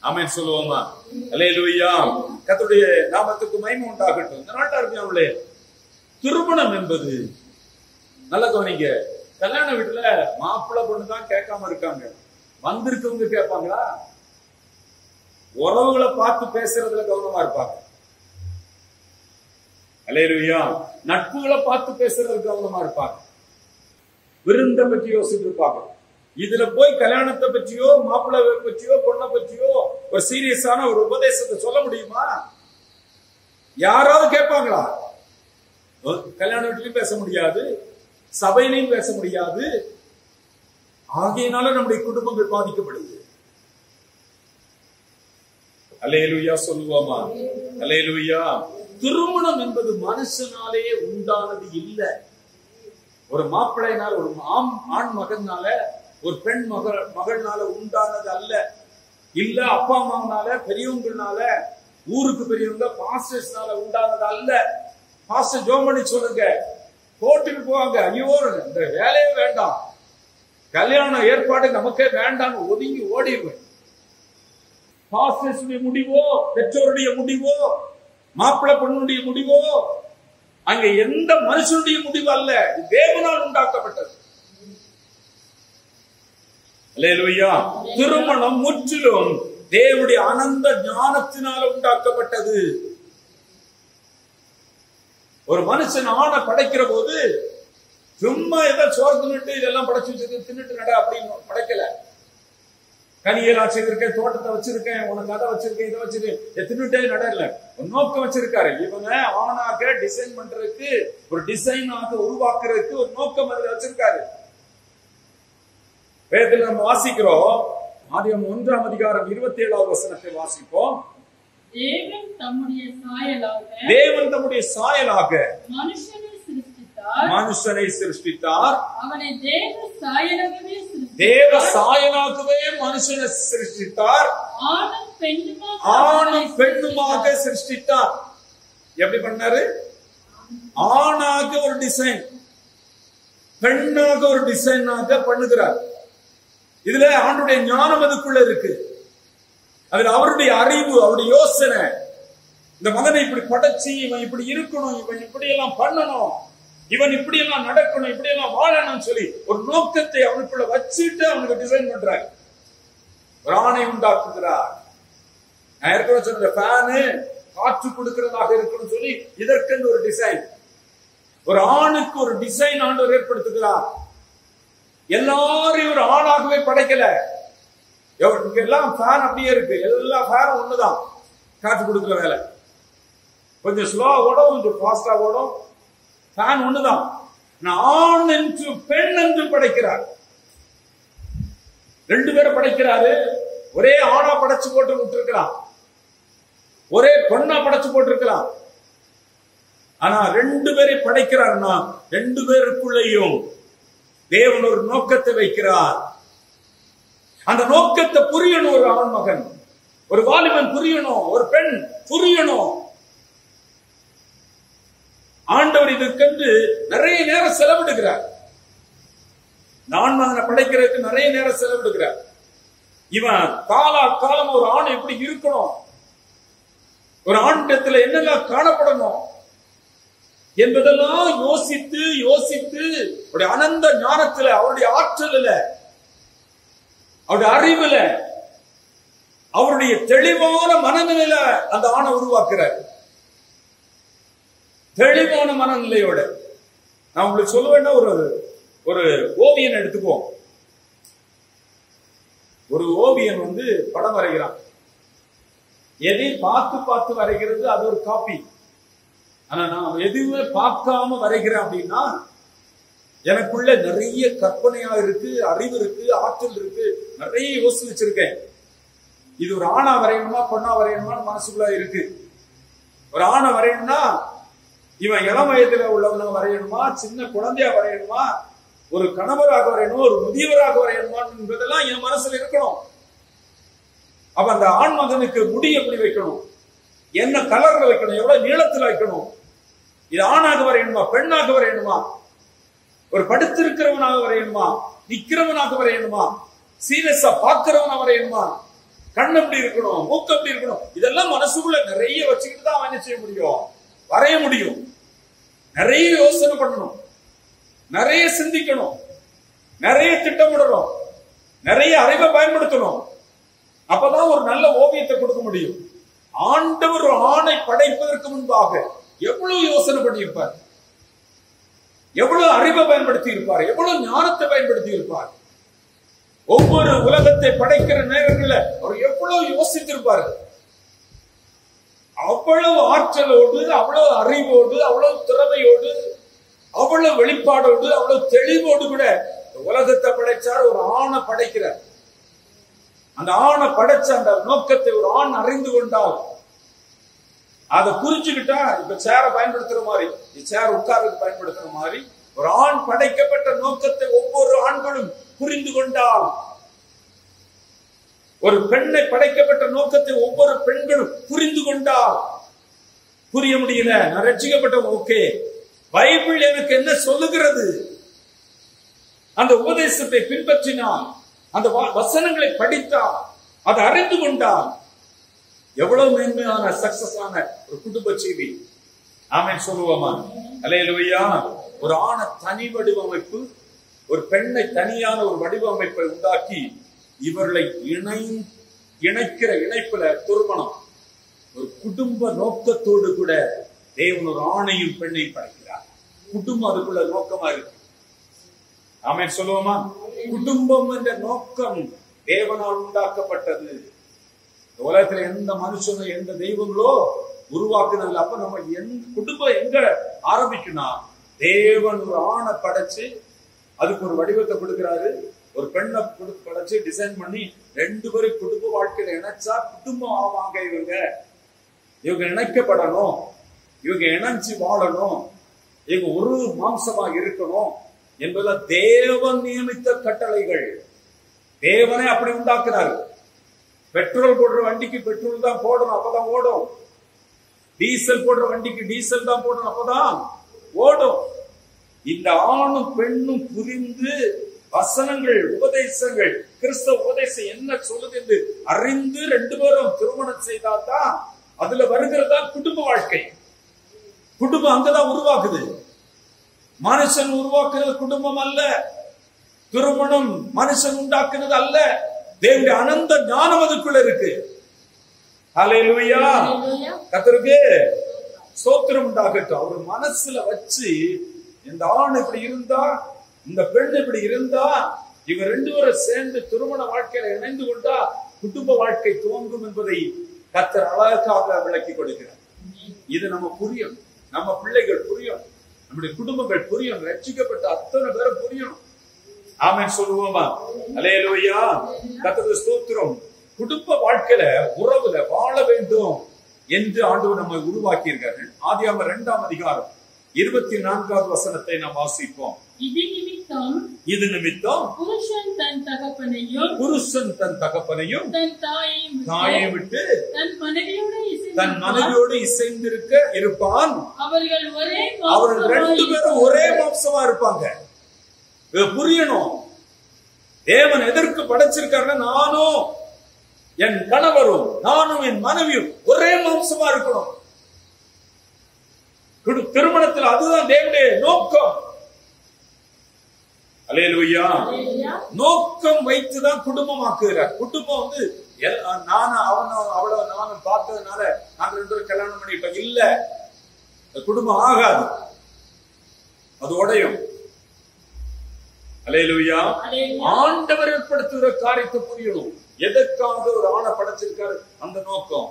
ஆமென் சொல்லுவோமா? அல்லேலூயா. கர்த்தருடைய நாமத்துக்கு மகிமை உண்டாகட்டும். இந்த நாட்டா இருக்கவங்களே, திருமணம் என்பது நல்ல கவனிங்க. கல்யாண வீட்டுல மாப்பிள்ளை பொண்ணு தான் கேட்காம இருக்காங்க, வந்திருக்கவங்க கேட்பாங்களா? உறவுகளை பார்த்து பேசுறதுல கவனமா இருப்பாங்க. அல்லேலூயா. நட்புகளை பார்த்து பேசுறதுல கவனமா இருப்பாங்க. விருந்த பற்றி யோசித்து இருப்பாங்க. இதுல போய் கல்யாணத்தை பற்றியோ மாப்பிள்ளை பற்றியோ பொண்ணை பற்றியோ ஒரு சீரியஸான ஒரு உபதேசத்தை சொல்ல முடியுமா? யாராவது கேட்பாங்களா? கல்யாண வீட்டிலையும் பேச முடியாது, சபையிலையும் பேச முடியாது. ஆகையினால நம்முடைய குடும்பங்கள் பாதிக்கப்படுது. அல்லேலூயா சொல்லுவோமா? அல்லேலூயா. திருமணம் என்பது மனுஷனாலே உண்டானது இல்லை. ஒரு மாப்பிள்ளைனால, ஒரு ஆண் மகனால, ஒரு பெண் மகள்னால உண்டானது அல்ல. இல்ல அப்பா அம்மாவனால, பெரியவங்கனால, ஊருக்கு பெரியவங்க பாஸ்டர்ஸ்னால உண்டானது அல்ல. பாஸ்டர் ஜோம் பண்ணி சொல்லுங்க, கோர்ட்டுக்கு போவாங்க, ஐயோ இந்த வேலையே வேண்டாம், கல்யாண ஏற்பாடு நமக்கே வேண்டாம், ஒதுங்கி ஓடிடுவேன். பாஸ்டர்ஸுடைய முடிவோ, பெற்றோருடைய முடிவோ, மாப்பிள்ளை பொண்ணுடைய முடிவோ அங்க எந்த மனுஷனுடைய முடிவு அல்ல, தேவனால் உண்டாக்கப்பட்டது. அல்லேலூயா. திருமணம் முற்றிலும் தேவனுடைய அனந்த ஞானத்தினால உண்டாக்கப்பட்டது. ஒரு மனுஷன் ஆணை படைக்கிற போது சும்மா ஏதோ சோறு தின்னுட்டு இதெல்லாம் படைச்சு வச்சிருக்கு, தின்னுட்டு நட அப்படின்னு படைக்கல. கனியெல்லாம் வச்சிருக்கேன், தோட்டத்தை வச்சிருக்கேன், உனக்கு அதை வச்சிருக்கேன், இதை வச்சிருக்கேன், தின்னுட்டே நடல. ஒரு நோக்கம் வச்சிருக்காரு. இவங்க ஆணாக டிசைன் பண்றதுக்கு, ஒரு டிசைனாக உருவாக்குறதுக்கு ஒரு நோக்கம் அதுல வச்சிருக்காரு. வேதத்தில் நம்ம வாசிக்கிறோம், ஆதியாகமம் 1ஆம் அதிகாரம் 27வது வசனத்தை வாசிப்போம். தேவன் தம்முடைய சாயலாக மனுஷனை சிருஷ்டித்தார். அவனை தேவ சாயலாகவே மனுஷனை சிருஷ்டித்தார். ஆணும் பெண்ணுமாக சிருஷ்டித்தார். எப்படி பண்ணாரு? ஆணாக ஒரு டிசைன், பெண்ணாக ஒரு டிசைனாக பண்ணுகிறார். இதுல ஆண்டுடைய ஞானம் அதுக்குள்ள இருக்கு. அதுல அவருடைய அறிவு, அவருடைய யோசனை, இந்த மகனை இப்படி படைச்சு இவன் இப்படி இருக்கணும், இவன் இப்படி எல்லாம் பண்ணணும், இவன் இப்படி எல்லாம் நடக்கணும், இப்படி எல்லாம் வாழணும் சொல்லி ஒரு நோக்கத்தை அவனுக்குள்ள வச்சுட்டு அவனுக்கு டிசைன் பண்றார். ஒரு ஆணை உண்டாக்குகிறார். நான் ஏற்கனவே சொன்ன ஃபேனு காற்று கொடுக்கிறதாக இருக்கணும் சொல்லி இதற்கென்று ஒரு டிசைன், ஒரு ஆணுக்கு ஒரு டிசைன் ஆண்டவர் ஏற்படுத்துகிறார். எல்லாரையும் ஒரு ஆணாகவே படைக்கல. எல்லாம் ஃபேன் அப்படியே இருக்கு, எல்லா ஃபேனும் ஒண்ணுதான், காற்று கொடுக்கிற வேலை. கொஞ்சம் ஸ்லோவா ஓடும், கொஞ்சம் ஃபாஸ்டா ஓடும், ஃபேன் ஒண்ணுதான். ஆண் என்று பெண் என்று படைக்கிறார். ரெண்டு பேரை படைக்கிறாரு. ஒரே ஆணா படைச்சு போட்டு விட்டுருக்கலாம், ஒரே பொண்ணா படைச்சு போட்டிருக்கலாம். ஆனா ரெண்டு பேரை படைக்கிறார்னா ரெண்டு பேருக்குள்ளேயும் தேவன் ஒரு நோக்கத்தை வைக்கிறார். அந்த நோக்கத்தை புரியணும். ஒரு ஆண் மகன், ஒரு வாலிபன் புரியணும், ஒரு பெண் புரியணும். ஆண்டவர் இதுக்கென்று நிறைய நேரம் செலவிடுகிறார். ஆண் மகனை படைக்கிறதுக்கு நிறைய நேரம் செலவிடுகிறார். இவன் காலம் ஒரு ஆண் எப்படி இருக்கணும், ஒரு ஆண்டத்துல என்னெல்லாம் காணப்படணும் என்பதெல்லாம் யோசித்து யோசித்து அவருடைய அனந்த ஞானத்துல, அவருடைய ஆற்றலில், அவருடைய அறிவுல, அவருடைய தெளிவான மனநிலையில அந்த ஆணை உருவாக்குறார். தெளிவான மனநிலையோட. நான் உங்களுக்கு சொல்ல வேண்டாம், ஒரு ஓவியன் எடுத்துக்குவோம். ஒரு ஓவியன் படம் வரைகிறான். எதை பார்த்து வரைகிறது அது ஒரு காப்பி. ஆனா நான் எதுவுமே பார்க்காம வரைகிறேன் அப்படின்னா எனக்குள்ள நிறைய கற்பனையா இருக்கு, அறிவு இருக்கு, ஆற்றல் இருக்கு, நிறைய யோசிச்சு வச்சிருக்கேன். இது ஒரு ஆணா வரையணுமா பொண்ணா வரையணுமா மனசுக்குள்ள இருக்கு. ஒரு ஆணை வரையணும்னா இவன் இளம் வயதுல உள்ளவன வரையணுமா, சின்ன குழந்தையா வரையணுமா, ஒரு கணவராக வரையணும், ஒரு முதியவராக வரையணுமா என்பதெல்லாம் என் மனசுல இருக்கணும். அப்ப அந்த ஆண் மகனுக்கு முடி எப்படி வைக்கணும், என்ன கலர்ல வைக்கணும், எவ்வளவு நீளத்துல வைக்கணும், இது ஆணாக வரையணுமா, பெண்ணாக வரையணுமா, ஒரு படுத்திருக்கிறவனாக வரையணுமா, நிக்கிறவனாக வரையணுமா, சீரியஸா பார்க்கிறவனாக வரையணுமா, கண் எப்படி இருக்கணும், மூக்கு எப்படி இருக்கணும், இதெல்லாம் மனசுக்குள்ள நிறைய வச்சுக்கிட்டு தான் என்ன செய்ய முடியும், வரைய முடியும். நிறைய யோசனை பண்ணணும், நிறைய சிந்திக்கணும், நிறைய திட்டமிடணும், நிறைய அறிவை பயன்படுத்தணும். அப்பதான் ஒரு நல்ல ஓவியத்தை கொடுக்க முடியும். ஆண்டவர் ஒரு ஆணை படைப்பதற்கு முன்பாக எவ்வளவு யோசனை பண்ணியிருப்பார், எவ்வளவு அறிவை பயன்படுத்தி இருப்பார், எவ்வளவு ஞானத்தை பயன்படுத்தி இருப்பார். ஒவ்வொரு உலகத்தை படைக்கிற நேரங்களில் அவர் எவ்வளவு யோசித்திருப்பார். அவ்வளவு ஆற்றலோடு, அவ்வளவு அறிவோடு, அவ்வளவு திறமையோடு, அவ்வளவு வெளிப்பாடோடு, அவ்வளவு தெளிவோடு கூட உலகத்தை படைச்சார். ஒரு ஆணை படைக்கிறார். அந்த ஆணை படைச்ச அந்த நோக்கத்தை ஒரு ஆண் அறிந்து கொண்டால், அதை புரிஞ்சுக்கிட்டா, இப்ப சேரை பயன்படுத்துற மாதிரி, சேர் உட்கார்ந்து பயன்படுத்துற மாதிரி, ஒரு ஆண் படைக்கப்பட்ட நோக்கத்தை ஒவ்வொரு ஆண்களும் புரிந்து கொண்டால், ஒரு பெண்ணை படைக்கப்பட்ட நோக்கத்தை ஒவ்வொரு பெண்களும் புரிந்து கொண்டால், புரிய முடியல, நான் ரட்சிக்கப்பட்ட, ஓகே, பைபிள் எனக்கு என்ன சொல்லுகிறது, அந்த உபதேசத்தை பின்பற்றினால், அந்த வசனங்களை படித்தால், அதை அறிந்து கொண்டால், எவ்வளவு மேன்மையான சக்சஸ் ஆன ஒரு குடும்ப செய்தி. ஆமென் சொல்லுவோமா? அல்லேலூயா. ஒரு ஆண தனி வடிவமைப்பு, ஒரு பெண்ணை தனியான ஒரு வடிவமைப்பை உண்டாக்கி இவர்களை இணைக்கிற இணைப்புல திருமணம், ஒரு குடும்ப நோக்கத்தோடு கூட தேவன் ஒரு ஆணையும் பெண்ணையும் படைக்கிறார். குடும்பம் அதுக்குள்ள நோக்கமா இருக்கு. ஆமென் சொல்லுவோமா? குடும்பம் என்ற நோக்கம் தேவனால் உண்டாக்கப்பட்டது. உலகத்துல எந்த மனுஷனும் எந்த தெய்வங்களோ உருவாக்குனதுல. அப்ப நம்ம குடும்பம் எங்க ஆரம்பிக்கணும்? தேவன் ஒரு ஆணை படைச்சு அதுக்கு ஒரு வடிவத்தை கொடுக்கிறாரு, ஒரு பெண்ணை படைச்சு டிசைன் பண்ணி ரெண்டு பேரும் குடும்ப வாழ்க்கையில இணைச்சா குடும்பம் ஆவாங்க. இவங்க இணைக்கப்படணும், இவங்க இணைஞ்சு வாழணும், இவங்க ஒரு மாம்சமா இருக்கணும் என்பதெல்லாம் தேவன் நியமித்த கட்டளைகள். தேவனே அப்படி உண்டாக்குறாரு. பெட்ரோல் போடுற வண்டிக்கு பெட்ரோல் தான் போடணும், அப்பதான் ஓடும். டீசல் போடுற வண்டிக்கு டீசல் தான் போடணும், அப்பதான் ஓடும். இந்த ஆணும் பெண்ணும் புரிந்து வசனங்கள், உபதேசங்கள், கிறிஸ்தவ உபதேசம் என்ன சொல்லுது என்று அறிந்து ரெண்டு பேரும் திருமணம் செய்தாதான் அதுல வருகிறதா குடும்ப வாழ்க்கை. குடும்பம் அங்கதான் உருவாக்குது. மனுஷன் உருவாக்குறது குடும்பம் அல்ல, திருமணம் மனுஷன் உண்டாக்குறது அல்ல. தேவனுடைய அனந்த ஞானம் அதுக்குள்ள இருக்கு. ஹல்லேலூயா. கர்த்தருக்கு ஸ்தோத்திரம் உண்டாகட்டும். அவர் மனசுல வச்சு இந்த ஆண் இப்படி இருந்தா, இந்த பெண் இப்படி இருந்தா, இவங்க ரெண்டு பேரும் சேர்ந்து திருமண வாழ்க்கையில இணைந்து கொண்டா குடும்ப வாழ்க்கை துவங்கும் என்பதை கர்த்தர் அழகாக விளக்கி கொடுக்கிறார். இது நம்ம புரியும், நம்ம பிள்ளைகள் புரியும், நம்முடைய குடும்பங்கள் புரியும், ரட்சிக்கப்பட்ட அத்தனை பேரும் புரியணும். ஆமென் சொல்லுவோமா? அல்லேலூயா. கர்த்தருக்கு ஸ்தோத்திரம். குடும்ப வாழ்க்கையில உறவுல வாழ வேண்டும் என்று ஆண்டவர் நம்மை உருவாக்கி இருக்கார்கள். ஆதியாகமம் 2ஆம் அதிகாரம் 24வது வசனத்தை நாம் வாசிப்போம். இது நிமித்தம் புருஷன் தன் தகப்பனையும் தன் தாயை விட்டு தன் மனைவியோடு இசைந்திருக்க இருப்பான். அவர்கள் ரெண்டு பேரும் ஒரே மாம்சமா இருப்பாங்க. புரியணும், தேவன் எதற்கு படைச்சிருக்காருன்னா, நானும் என் கணவரும் நானும் என் மனைவியும் ஒரே மாம்சமா இருக்கணும். திருமணத்தில் அதுதான் தேவனுடைய நோக்கம். அல்லேலூயா. நோக்கம் வைத்துதான் குடும்பமாக்குகிறார். குடும்பம் வந்து நானும் பார்த்ததுனால நாங்க ரெண்டு பேரும் கல்யாணம் பண்ணிட்டோம் இல்ல, குடும்பம் ஆகாது, அது உடையும். அல்லேலூயா. ஆண்டவர் ஏற்படுத்துகிற காரியத்தை புரியணும். எதற்காக ஒரு ஆணை படைச்சிருக்காரு, அந்த நோக்கம்.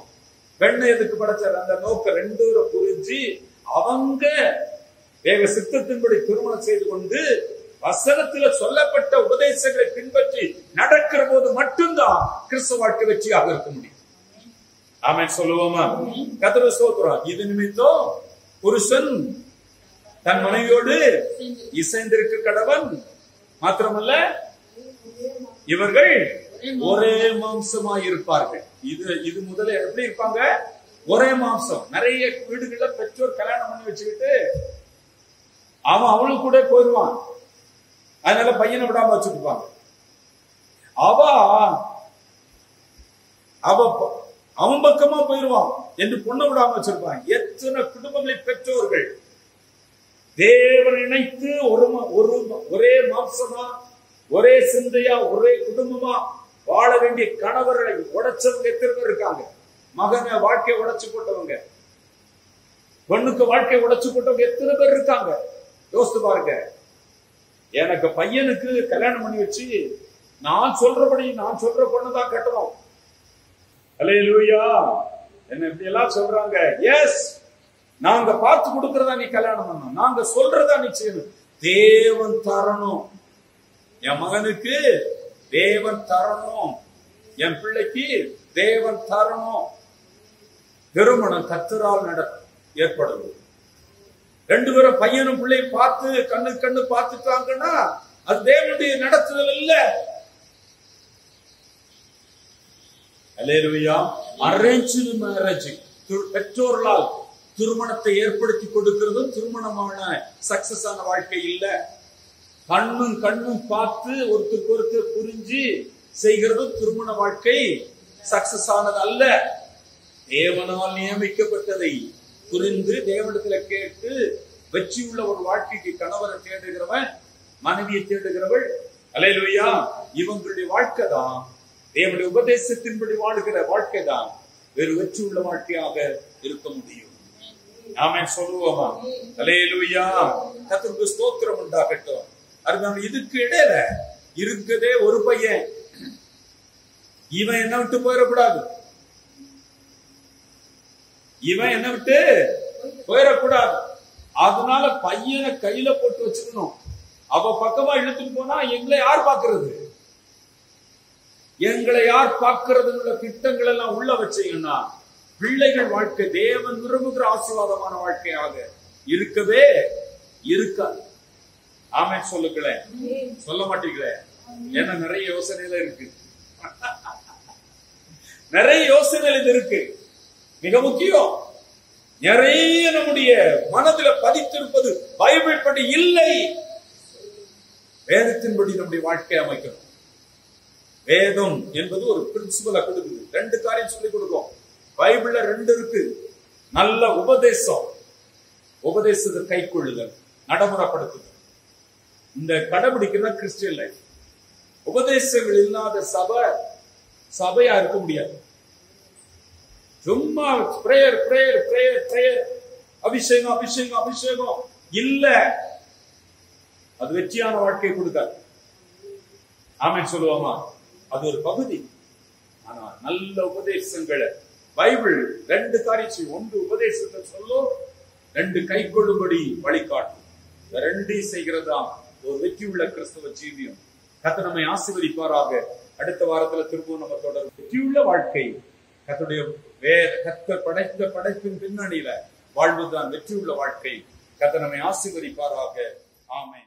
பெண்ணை எதுக்கு படைச்சாரு, அந்த நோக்கம். ரெண்டு பேரும் புரிஞ்சு அவங்க வேக சித்தத்தின்படி திருமணம் செய்து கொண்டு வசனத்துல சொல்லப்பட்ட உபதேசங்களை பின்பற்றி நடக்கிற போது மட்டும்தான் கிறிஸ்தவ வாழ்க்கை வெற்றியாக இருக்க முடியும். ஆமென் சொல்லுவோமா? கர்த்தருக்கு ஸ்தோத்திரம். இது நிமித்தம் புருஷன் தன் மனைவியோடு இசைந்திருக்க கடவன். மாத்திரமல்ல, இவர்கள் ஒரே மாம்சமாய் இருப்பார்கள். இது முதல்ல எப்படி இருப்பாங்க? ஒரே மாம்சம். நிறைய வீடுகள்ல பெற்றோர் கல்யாணம் பண்ணி வச்சுக்கிட்டு அவன் அவளுக்கு கூட போயிடுவான். அதனால பையனை விடாம வச்சுருப்பாங்க. அவன் பக்கமா போயிடுவான் என்று பொண்ணை விடாம வச்சிருப்பாங்க. எத்தனை குடும்பங்களை பெற்றோர்கள் தேவன் இணைத்து ஒரே மாம்சமா, ஒரே சிந்தையா, ஒரே குடும்பமா வாழ வேண்டிய கணவர்களை உடைச்சவங்க எத்தனை பேர் இருக்காங்க? மகனை வாழ்க்கையை உடைச்சு போட்டவங்க, பொண்ணுக்கு வாழ்க்கையை உடைச்சு போட்டவங்க எத்தனை பேர் இருக்காங்க? யோசித்து பாருங்க. எனக்கு பையனுக்கு கல்யாணம் பண்ணி வச்சு நான் சொல்றபடி நான் சொல்ற பொண்ணுதான் கட்டணும். அல்லேலூயா. என்ன இப்படி எல்லாம் சொல்றாங்க. எஸ், நாங்க பார்த்து கொடுக்கறதா நீ கல்யாணம் பண்ணணும், நாங்க சொல்றதா நீ செய்யணும். தேவன் தரணும். என் மகனுக்கு தேவன் தரணும், என் பிள்ளைக்கு தேவன் தரணும். திருமணம் கர்த்தரால் ஏற்படுது. ரெண்டு பேரும் பையனும் பிள்ளையும் பார்த்து கண்ணு பார்த்துட்டாங்கன்னா அது தேவனுடைய நடத்துதல் இல்ல. அல்லேலூயா. அரேஞ்ச்டு மேரேஜ், பெற்றோர்களால் திருமணத்தை ஏற்படுத்தி கொடுக்கிறதும் திருமணமான சக்சஸ் ஆன வாழ்க்கை இல்ல. கண்ணும் பார்த்து ஒருத்தருக்கு ஒருத்தர் புரிஞ்சு செய்கிறதும் திருமண வாழ்க்கை சக்சஸ் ஆனது அல்ல. தேவனால் நியமிக்கப்பட்டதை புரிந்து தேவனிடத்துல கேட்டு வெற்றி உள்ள ஒரு வாழ்க்கைக்கு கணவரை தேடுகிறவன், மனைவியை தேடுகிறவள், அல்லேலூயா, இவங்களுடைய வாழ்க்கை தான் தேவனுடைய உபதேசத்தின்படி வாழுகிற வாழ்க்கை தான் வேறு வெற்றி உள்ள வாழ்க்கையாக இருக்க முடியும். ஆமென் சொல்லுவோமா? அல்லேலூயா. கர்த்தருக்கு ஸ்தோத்திரம் உண்டாகட்டும். அதனால இதுக்கு இடையில இருக்குதே ஒரு பையன், இவன் என்ன விட்டு போயிடக்கூடாது, இவன் என்ன விட்டு போயிடக்கூடாது. அதனால பையனை கையில போட்டு வச்சுக்கணும். அவ பக்கமா இழுத்துட்டு போனா எங்களை யார் பாக்குறது, எங்களை யார் பார்க்கிறதுங்கிற திட்டங்கள் எல்லாம் உள்ள வச்சீங்கன்னா பிள்ளைகள் வாழ்க்கை தேவன் விரும்புகிற ஆசீர்வாதமான வாழ்க்கையாக இருக்கவே இருக்காது. ஆமென் சொல்லுங்களேன். சொல்ல மாட்டீங்களே? ஏன்னா நிறைய யோசனையில இருக்கு, நிறைய யோசனைகள் இருக்கு. மிக முக்கியம், நிறைய நம்முடைய மனதில் பதித்திருப்பது பைபிள் படி இல்லை, வேதத்தின்படி நம்முடைய வாழ்க்கையை அமைக்கணும். வேதம் என்பது ஒரு பிரின்சிபலை கொடுக்குது. ரெண்டு காரியம் சொல்லி கொடுக்கும். பைபிள்ல ரெண்டு இருக்கு. நல்ல உபதேசம், உபதேசத்தை கை கொள்ளுதல், நடைமுறைப்படுத்துதல். இந்த கடைபிடிக்கிற கிறிஸ்டியன் லைஃப். உபதேசங்கள் இல்லாத சபையா இருக்க முடியாது. சும்மா பிரேயர் பிரேயர் பிரேயர் பிரேயர், அபிஷேகம் அபிஷேகம் அபிஷேகம் இல்ல, அது வெற்றியான வாழ்க்கையை கொடுக்காது. ஆமென் சொல்லுவோமா? அது ஒரு பகுதி. ஆனா நல்ல உபதேசங்களை பைபிள் ரெண்டு காரியம், ஒன்று உபதேசத்தை சொல்லும், ரெண்டு கை கொள்ளும்படி வழிகாட்டும். ரெண்டையும் செய்கிறதா ஒரு வெற்றி உள்ள கிறிஸ்தவ ஜீவியம். கர்த்தர் நம்மை ஆசீர்வதிப்பாராக. அடுத்த வாரத்துல திரும்பவும் நம்ம தொடரும். வெற்றியுள்ள வாழ்க்கை கர்த்தருடைய கர்த்தர் படைத்த படைப்பின் பின்னணியில வாழ்வதுதான் வெற்றியுள்ள வாழ்க்கை. கர்த்தர் நம்மை ஆசீர்வதிப்பாராக. ஆமென்.